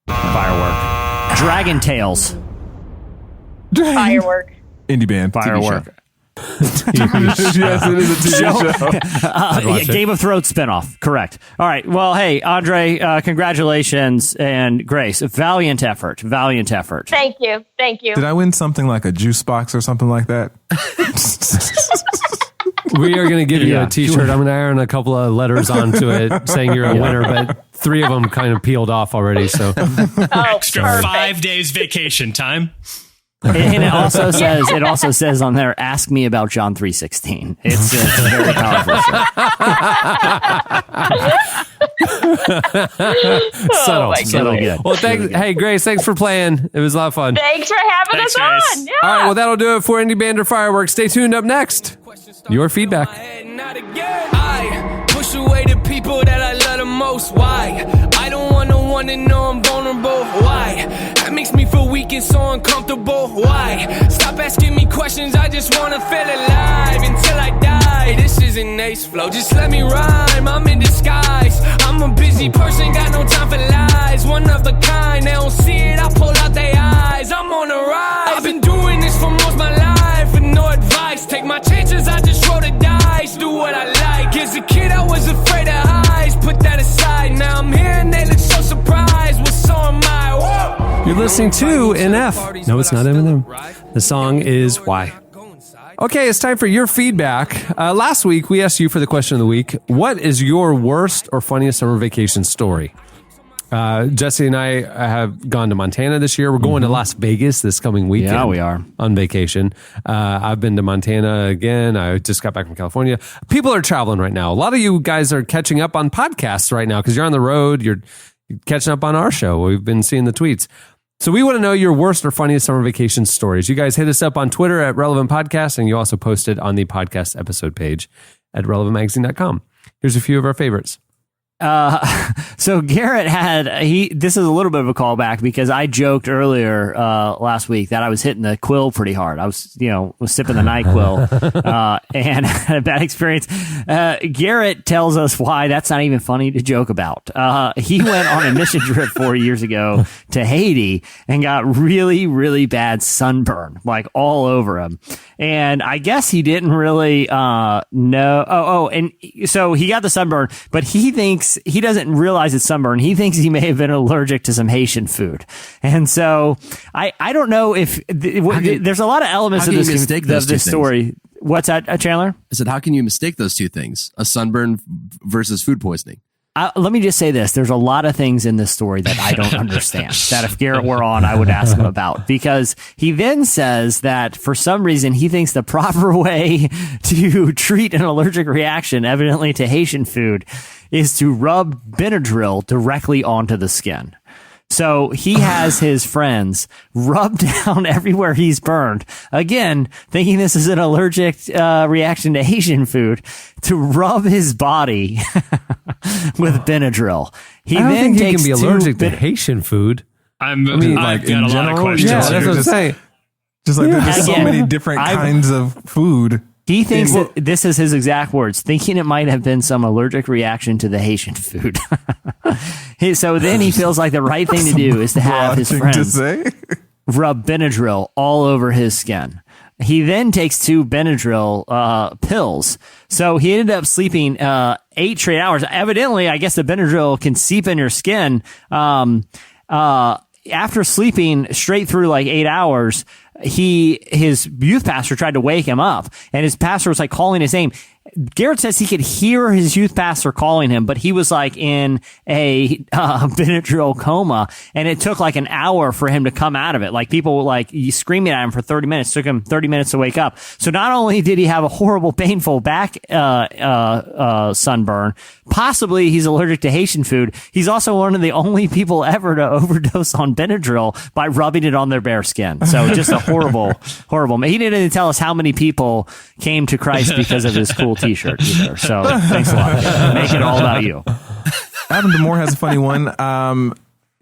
[SPEAKER 3] Firework. Dragon Tales.
[SPEAKER 10] Firework.
[SPEAKER 1] Indie band.
[SPEAKER 3] Firework.
[SPEAKER 1] yes, it is a TV show.
[SPEAKER 3] Game of Thrones spinoff. Correct. All right. Well, hey, Andre, congratulations. And Grace, valiant effort.
[SPEAKER 10] Thank you.
[SPEAKER 1] Did I win something like a juice box or something like that?
[SPEAKER 2] We are going to give you
[SPEAKER 3] Yeah.
[SPEAKER 2] a T-shirt. I'm going to iron a couple of letters onto it saying you're a winner, but 3 of them kind of peeled off already. So
[SPEAKER 10] Oh,
[SPEAKER 4] Extra
[SPEAKER 10] perfect.
[SPEAKER 4] 5 days vacation time.
[SPEAKER 3] And it also says on there, ask me about John 3:16. It's a very powerful show.
[SPEAKER 2] subtle.
[SPEAKER 10] my
[SPEAKER 3] So good.
[SPEAKER 2] Well, hey, Grace, thanks for playing. It was a lot of fun.
[SPEAKER 10] Thanks for having
[SPEAKER 4] Thanks,
[SPEAKER 10] us
[SPEAKER 4] Grace.
[SPEAKER 10] on. Yeah.
[SPEAKER 2] All right, well, that'll do it for Indie Band or Fireworks. Stay tuned. Up next, your feedback.
[SPEAKER 11] I push away the people that I love the most. Why? I don't want no one to know I'm vulnerable. Why? That makes me feel weak and so uncomfortable. Why? Stop asking me questions. I just wanna feel alive until I die. This isn't ace flow. Just let me rhyme. I'm in disguise. I'm a busy person. Got no time for lies. One of a kind. They don't see it. I pull out their eyes. I'm on the rise. I've been doing this for most of my life with no advice. Take my chances. I just roll the dice. Do what I like. As a kid, I was afraid of highs. Put that aside. Now I'm here and they look so surprised. Well, so am I. Whoa.
[SPEAKER 2] You're listening to NF. No, it's not Eminem. The song is Why. Okay, it's time for your feedback. Last week, we asked you for the question of the week. What is your worst or funniest summer vacation story? Jesse and I have gone to Montana this year. We're going to Las Vegas this coming weekend.
[SPEAKER 3] Yeah, we are.
[SPEAKER 2] On vacation. I've been to Montana again. I just got back from California. People are traveling right now. A lot of you guys are catching up on podcasts right now because you're on the road. You're catching up on our show. We've been seeing the tweets. So we want to know your worst or funniest summer vacation stories. You guys hit us up on Twitter at Relevant Podcast, and you also post it on the podcast episode page at relevantmagazine.com. Here's a few of our favorites.
[SPEAKER 3] So Garrett this is a little bit of a callback because I joked earlier last week that I was hitting the quill pretty hard. I was sipping the NyQuil and had a bad experience. Garrett tells us why that's not even funny to joke about. He went on a mission trip 4 years ago to Haiti and got really, really bad sunburn, like all over him. And I guess he didn't really know. And so he got the sunburn, but he doesn't realize it's sunburn. He thinks he may have been allergic to some Haitian food. And so I don't know if there's a lot of elements of this story. What's that, Chandler?
[SPEAKER 6] I said, how can you mistake those two things? A sunburn versus food poisoning.
[SPEAKER 3] Let me just say this. There's a lot of things in this story that I don't understand that if Garrett were on, I would ask him about, because he then says that for some reason he thinks the proper way to treat an allergic reaction, evidently to Haitian food, is to rub Benadryl directly onto the skin. So he has his friends rub down everywhere he's burned. Again, thinking this is an allergic reaction to Asian food, to rub his body with Benadryl.
[SPEAKER 2] I don't think he can be allergic to Haitian food.
[SPEAKER 4] I've got a lot of questions.
[SPEAKER 2] Yeah, that's what I'm saying.
[SPEAKER 1] Just like there's just so many different kinds of food.
[SPEAKER 3] He thinks that this is his exact words, thinking it might have been some allergic reaction to the Haitian food. So then he feels like the right thing to do is to have his friends rub Benadryl all over his skin. He then takes 2 Benadryl pills. So he ended up sleeping 8 straight hours. Evidently, I guess the Benadryl can seep in your skin. After sleeping straight through like 8 hours, his youth pastor tried to wake him up, and his pastor was like calling his name. Garrett says he could hear his youth pastor calling him, but he was like in a Benadryl coma, and it took like an hour for him to come out of it. Like people were like screaming at him for 30 minutes. It took him 30 minutes to wake up. So not only did he have a horrible, painful back sunburn, possibly he's allergic to Haitian food. He's also one of the only people ever to overdose on Benadryl by rubbing it on their bare skin. So just a horrible. He didn't even tell us how many people came to Christ because of his cool t-shirt either. So thanks a lot. Make it all about you.
[SPEAKER 1] Adam DeMore has a funny one.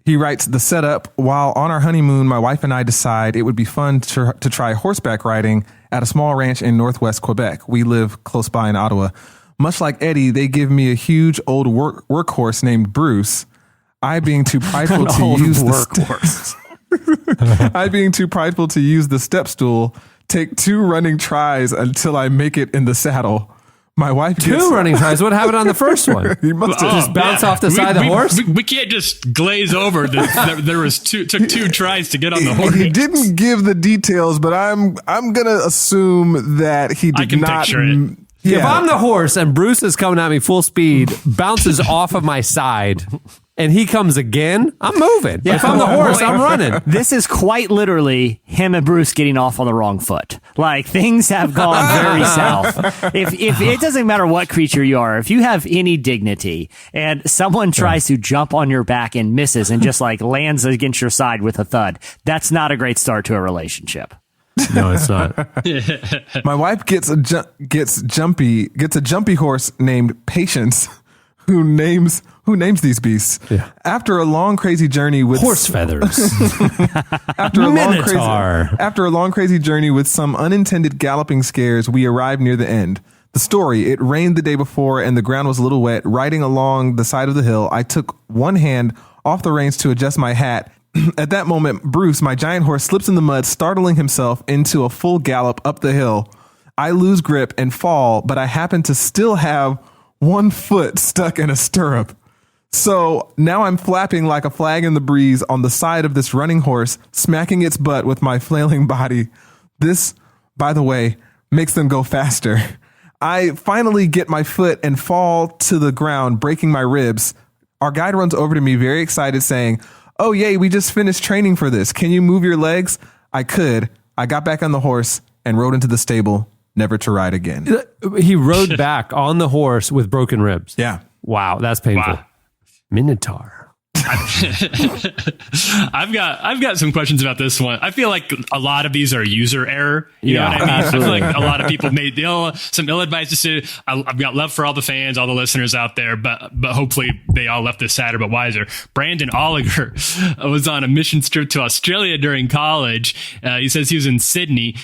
[SPEAKER 1] He writes, the setup: while on our honeymoon, my wife and I decide it would be fun to try horseback riding at a small ranch in northwest Quebec. We live close by in Ottawa. Much like Eddie, they give me a huge old workhorse named Bruce. I being too prideful to use I being too prideful to use the step stool, take 2 running tries until I make it in the saddle. My wife gets
[SPEAKER 2] 2 running tries. What happened on the first one?
[SPEAKER 1] He must have
[SPEAKER 2] just bounce off the side of the horse.
[SPEAKER 4] We can't just glaze over that there was took 2 tries to get on the horse.
[SPEAKER 1] He didn't give the details, but I'm gonna assume that he did
[SPEAKER 4] I can
[SPEAKER 1] not.
[SPEAKER 4] Picture it.
[SPEAKER 1] Yeah.
[SPEAKER 2] If I'm the horse and Bruce is coming at me full speed, bounces off of my side, and he comes again, I'm moving. Yeah. If I'm the horse, I'm running.
[SPEAKER 3] This is quite literally him and Bruce getting off on the wrong foot. Like, things have gone very south. If it doesn't matter what creature you are, if you have any dignity and someone tries to jump on your back and misses and just like lands against your side with a thud, that's not a great start to a relationship.
[SPEAKER 2] No, it's not.
[SPEAKER 1] My wife gets a jumpy horse named Patience, who names these beasts. Yeah. After a long crazy journey with
[SPEAKER 2] horse feathers.
[SPEAKER 1] After a long crazy journey with some unintended galloping scares, we arrived near the end. The story: it rained the day before and the ground was a little wet. Riding along the side of the hill, I took one hand off the reins to adjust my hat. At that moment, Bruce, my giant horse, slips in the mud, startling himself into a full gallop up the hill. I lose grip and fall, but I happen to still have one foot stuck in a stirrup. So now I'm flapping like a flag in the breeze on the side of this running horse, smacking its butt with my flailing body. This, by the way, makes them go faster. I finally get my foot and fall to the ground, breaking my ribs. Our guide runs over to me, very excited, saying, "Oh, yay, we just finished training for this. Can you move your legs?" I could. I got back on the horse and rode into the stable, never to ride again.
[SPEAKER 2] He rode back on the horse with broken ribs.
[SPEAKER 1] Yeah.
[SPEAKER 2] Wow, that's painful.
[SPEAKER 4] Wow.
[SPEAKER 2] Minotaur.
[SPEAKER 4] I've got some questions about this one. I feel like a lot of these are user error. You know what I mean?
[SPEAKER 3] Absolutely.
[SPEAKER 4] I feel like a lot of people made some ill-advised decisions. I've got love for all the fans, all the listeners out there, but hopefully they all left this sadder but wiser. Brandon Oliger was on a mission trip to Australia during college. He says he was in Sydney.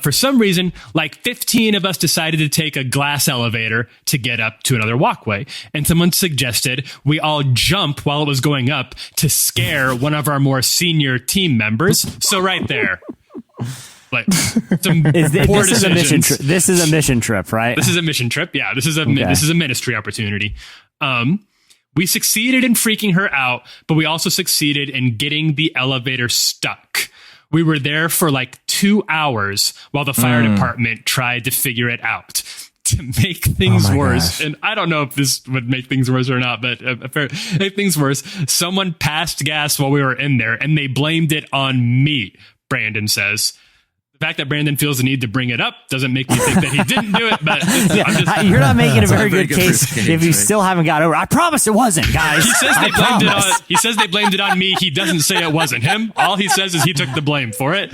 [SPEAKER 4] For some reason, like 15 of us decided to take a glass elevator to get up to another walkway. And someone suggested we all jump while it was going up to scare one of our more senior team members. So right there, like some poor decisions.
[SPEAKER 3] This is a mission trip, right?
[SPEAKER 4] This is a mission trip. Yeah, this is a ministry opportunity. We succeeded in freaking her out, but we also succeeded in getting the elevator stuck. We were there for like 2 hours while the fire department tried to figure it out. To make things worse, and I don't know if this would make things worse or not, but make things worse, someone passed gas while we were in there, and they blamed it on me, Brandon says. The fact that Brandon feels the need to bring it up doesn't make me think that he didn't do it, but
[SPEAKER 3] you're not making a very good case if you still haven't got over. I promise it wasn't, guys.
[SPEAKER 4] He says they blamed it on me. He doesn't say it wasn't him. All he says is he took the blame for it.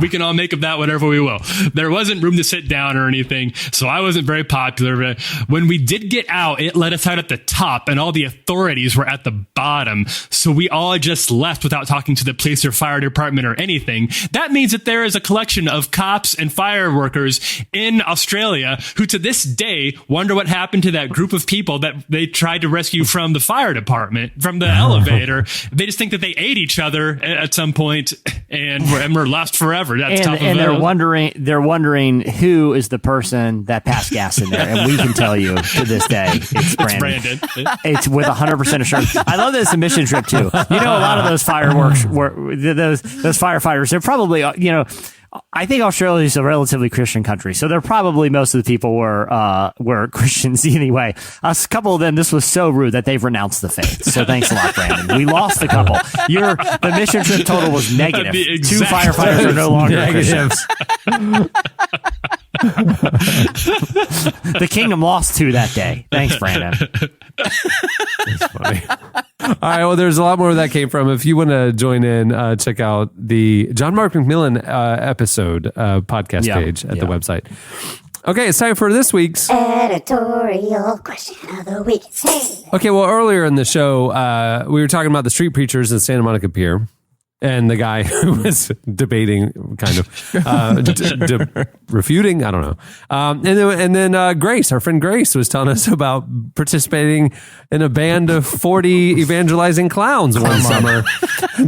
[SPEAKER 4] We can all make of that whatever we will. There wasn't room to sit down or anything, so I wasn't very popular. When we did get out, it let us out at the top, and all the authorities were at the bottom. So we all just left without talking to the police or fire department or anything. That means that there is a collection of cops and fire workers in Australia who to this day wonder what happened to that group of people that they tried to rescue from the fire department, from the elevator. They just think that they ate each other at some point and were lost forever. That's
[SPEAKER 3] and they're wondering who is the person that passed gas in there, and we can tell you to this day it's Brandon. It's with 100% assurance. I love this mission trip too. You know, a lot of those fireworks were those firefighters. They're probably I think Australia is a relatively Christian country, so they're probably most of the people were Christians anyway. A couple of them, this was so rude that they've renounced the faith. So thanks a lot, Brandon. We lost a couple. The mission trip total was negative. Two firefighters are no longer Christians. The kingdom lost 2 that day. Thanks, Brandon.
[SPEAKER 2] That's funny. All right, well, there's a lot more where that came from. If you want to join in, check out the John Mark McMillan episode podcast page at the website. Okay, it's time for this week's
[SPEAKER 12] editorial question of the week.
[SPEAKER 2] Okay, well, earlier in the show, we were talking about the street preachers at Santa Monica Pier. And the guy who was debating, kind of refuting, I don't know. And then Grace, our friend Grace, was telling us about participating in a band of 40 evangelizing clowns one summer,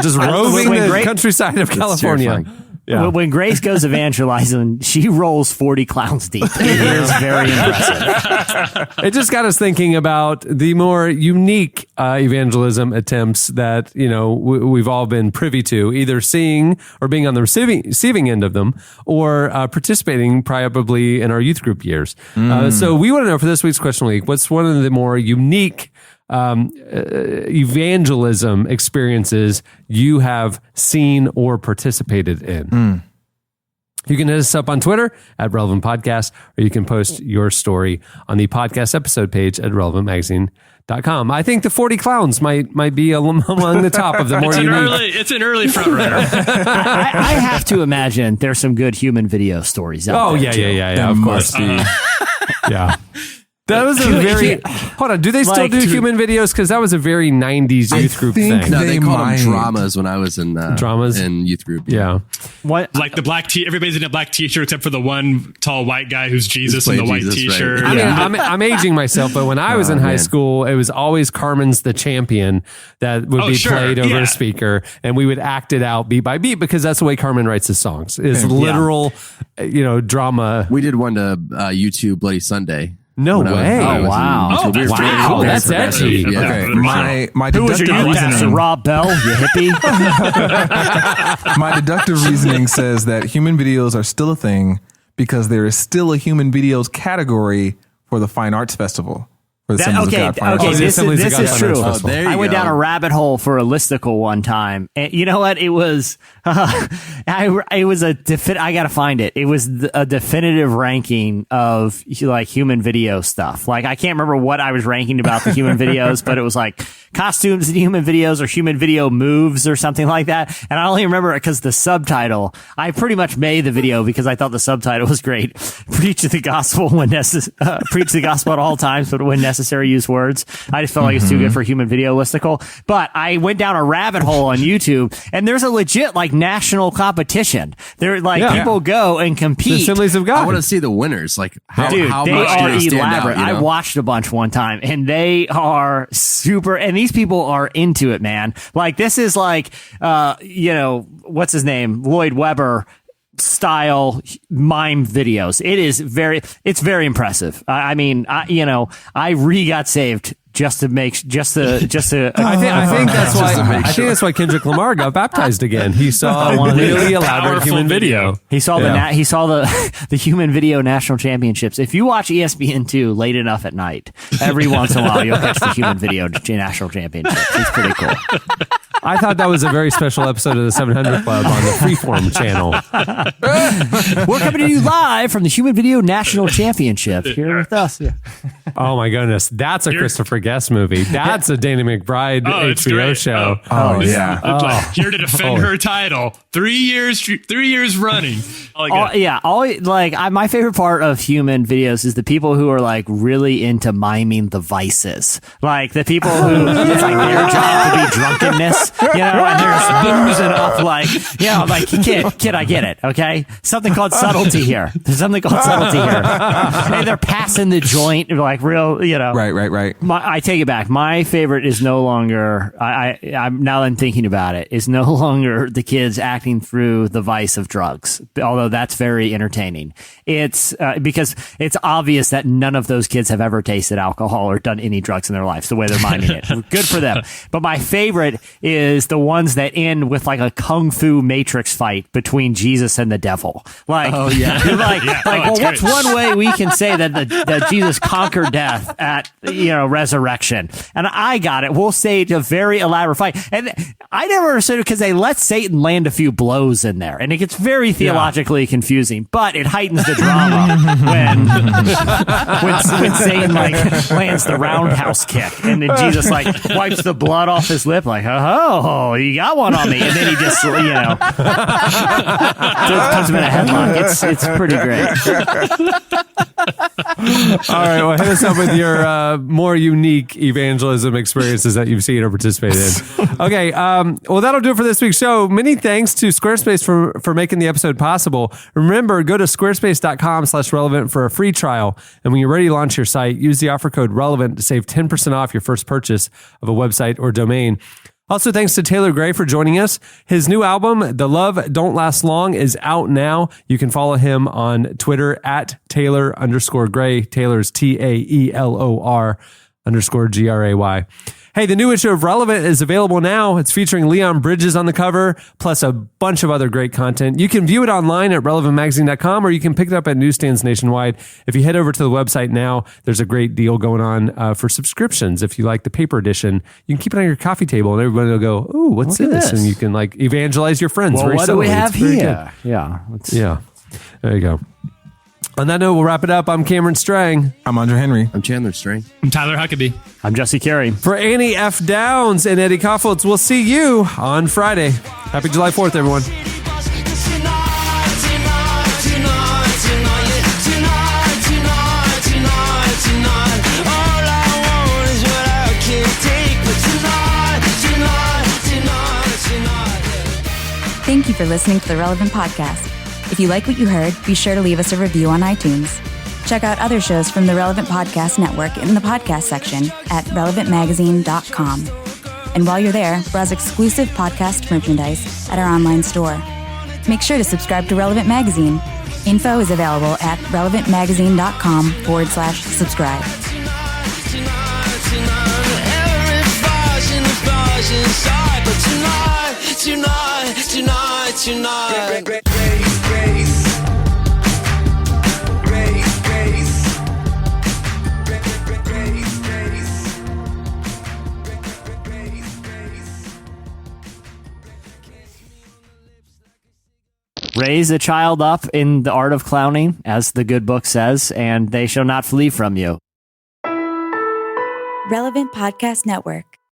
[SPEAKER 2] just roving the countryside of California.
[SPEAKER 3] Yeah. When Grace goes evangelizing, she rolls 40 clowns deep. It is very impressive.
[SPEAKER 2] It just got us thinking about the more unique evangelism attempts that, you know, we've all been privy to, either seeing or being on the receiving end of them, or participating probably in our youth group years. So we want to know for this week's Question Week, what's one of the more unique evangelism experiences you have seen or participated in? You can hit us up on Twitter at Relevant Podcast, or you can post your story on the podcast episode page at relevantmagazine.com. I think the 40 clowns might be among the top of the more unique.
[SPEAKER 4] It's an early front runner.
[SPEAKER 3] I have to imagine there's some good human video stories out there.
[SPEAKER 2] Yeah, of course. Yeah. That was a very... Hold on, do they still do human videos? Because that was a very 90s youth group thing.
[SPEAKER 6] No, they called them dramas when I was in youth group.
[SPEAKER 2] Yeah.
[SPEAKER 3] What?
[SPEAKER 4] Like the black everybody's in a black t-shirt except for the one tall white guy who's Jesus in the white t-shirt.
[SPEAKER 2] Right. I mean, I'm aging myself, but when I was in high school, it was always Carmen's the Champion that would be played over a speaker, and we would act it out beat by beat, because that's the way Carmen writes his songs. Is literal, drama.
[SPEAKER 6] We did one to YouTube Bloody Sunday.
[SPEAKER 2] No way!
[SPEAKER 3] Wow!
[SPEAKER 2] Wow! That's edgy.
[SPEAKER 1] Okay, my
[SPEAKER 3] who was your
[SPEAKER 1] deductive
[SPEAKER 3] youth pastor? Rob Bell, you hippie.
[SPEAKER 1] My deductive reasoning says that human videos are still a thing because there is still a human videos category for the Fine Arts Festival. This
[SPEAKER 3] is true. I went down a rabbit hole for a listicle one time, and you know what? It was, I gotta find it. It was a definitive ranking of like human video stuff. Like I can't remember what I was ranking about the human videos, but it was like costumes in human videos or human video moves or something like that. And I only remember it because the subtitle. I pretty much made the video because I thought the subtitle was great. Preach the gospel preach the gospel at all times, but when necessary, use words. I just felt like it's too good for human video listicle. But I went down a rabbit hole on YouTube, and there's a legit like national competition. There people go and compete.
[SPEAKER 2] The Assemblies of God.
[SPEAKER 6] I want to see the winners. Like how
[SPEAKER 3] they
[SPEAKER 6] much
[SPEAKER 3] are
[SPEAKER 6] do they stand
[SPEAKER 3] elaborate.
[SPEAKER 6] out,
[SPEAKER 3] I watched a bunch one time, and they are super. And these people are into it, man. Like this is like what's his name, Lloyd Webber style mime videos. It's very impressive. I got saved just to
[SPEAKER 2] I think that's why Kendrick Lamar got baptized again. He saw a really elaborate human video.
[SPEAKER 3] He saw the human video national championships. If you watch ESPN2 late enough at night, every once in a while you'll catch the human video national championships. It's pretty cool.
[SPEAKER 2] I thought that was a very special episode of the 700 Club on the Freeform channel.
[SPEAKER 3] We're coming to you live from the Human Video National Championship here with us. Yeah.
[SPEAKER 2] Oh my goodness, that's a Christopher Guest movie. That's a Danny McBride HBO show.
[SPEAKER 4] Here to defend her title 3 years running.
[SPEAKER 3] My favorite part of human videos is the people who are like really into miming the vices, like the people who it's like their job to be drunkenness, and they're just boozing up like kid, I get it, okay? Something called subtlety here. There's something called subtlety here. And they're passing the joint like real,
[SPEAKER 1] Right.
[SPEAKER 3] I take it back. My favorite is no longer. I'm now that I'm thinking about it, is no longer the kids acting through the vice of drugs. Although that's very entertaining. It's because it's obvious that none of those kids have ever tasted alcohol or done any drugs in their lives. The way they're miming it, good for them. But my favorite is the ones that end with like a kung fu matrix fight between Jesus and the devil. Like, what's one way we can say that Jesus conquered death at resurrection? And I got it. We'll say it's a very elaborate fight. And I never understood it because they let Satan land a few blows in there, and it gets very theologically confusing. But it heightens the drama when Satan lands the roundhouse kick, and then Jesus wipes the blood off his lip, like, oh, you got one on me, and then he just puts him in a headlock. It's pretty great.
[SPEAKER 2] All right, well, hit us up with your more unique evangelism experiences that you've seen or participated in. Okay, well, that'll do it for this week's show. Many thanks to Squarespace for making the episode possible. Remember, go to squarespace.com/relevant for a free trial. And when you're ready to launch your site, use the offer code RELEVANT to save 10% off your first purchase of a website or domain. Also, thanks to Taelor Gray for joining us. His new album, The Love Don't Last Long, is out now. You can follow him on Twitter at Taelor_Gray. Taylor's TAELOR_GRAY. Hey, the new issue of Relevant is available now. It's featuring Leon Bridges on the cover, plus a bunch of other great content. You can view it online at relevantmagazine.com, or you can pick it up at newsstands nationwide. If you head over to the website now, there's a great deal going on for subscriptions. If you like the paper edition, you can keep it on your coffee table, and everybody will go, "Ooh, what's this?" And you can evangelize your friends.
[SPEAKER 3] Well,
[SPEAKER 2] very
[SPEAKER 3] what
[SPEAKER 2] subtly.
[SPEAKER 3] do we have here?
[SPEAKER 2] Yeah. There you go. On that note, we'll wrap it up. I'm Cameron Strang.
[SPEAKER 1] I'm Andre Henry.
[SPEAKER 6] I'm Chandler Strang.
[SPEAKER 4] I'm Tyler Huckabee.
[SPEAKER 3] I'm Jesse Carey.
[SPEAKER 2] For Annie F. Downs and Eddie Koffoltz, we'll see you on Friday. Happy July 4th, everyone.
[SPEAKER 13] Thank you for listening to the Relevant Podcast. If you like what you heard, be sure to leave us a review on iTunes. Check out other shows from the Relevant Podcast Network in the podcast section at relevantmagazine.com. And while you're there, browse exclusive podcast merchandise at our online store. Make sure to subscribe to Relevant Magazine. Info is available at relevantmagazine.com/subscribe.
[SPEAKER 7] Tonight.
[SPEAKER 3] Raise a child up in the art of clowning, as the good book says, and they shall not flee from you.
[SPEAKER 13] Relevant Podcast Network.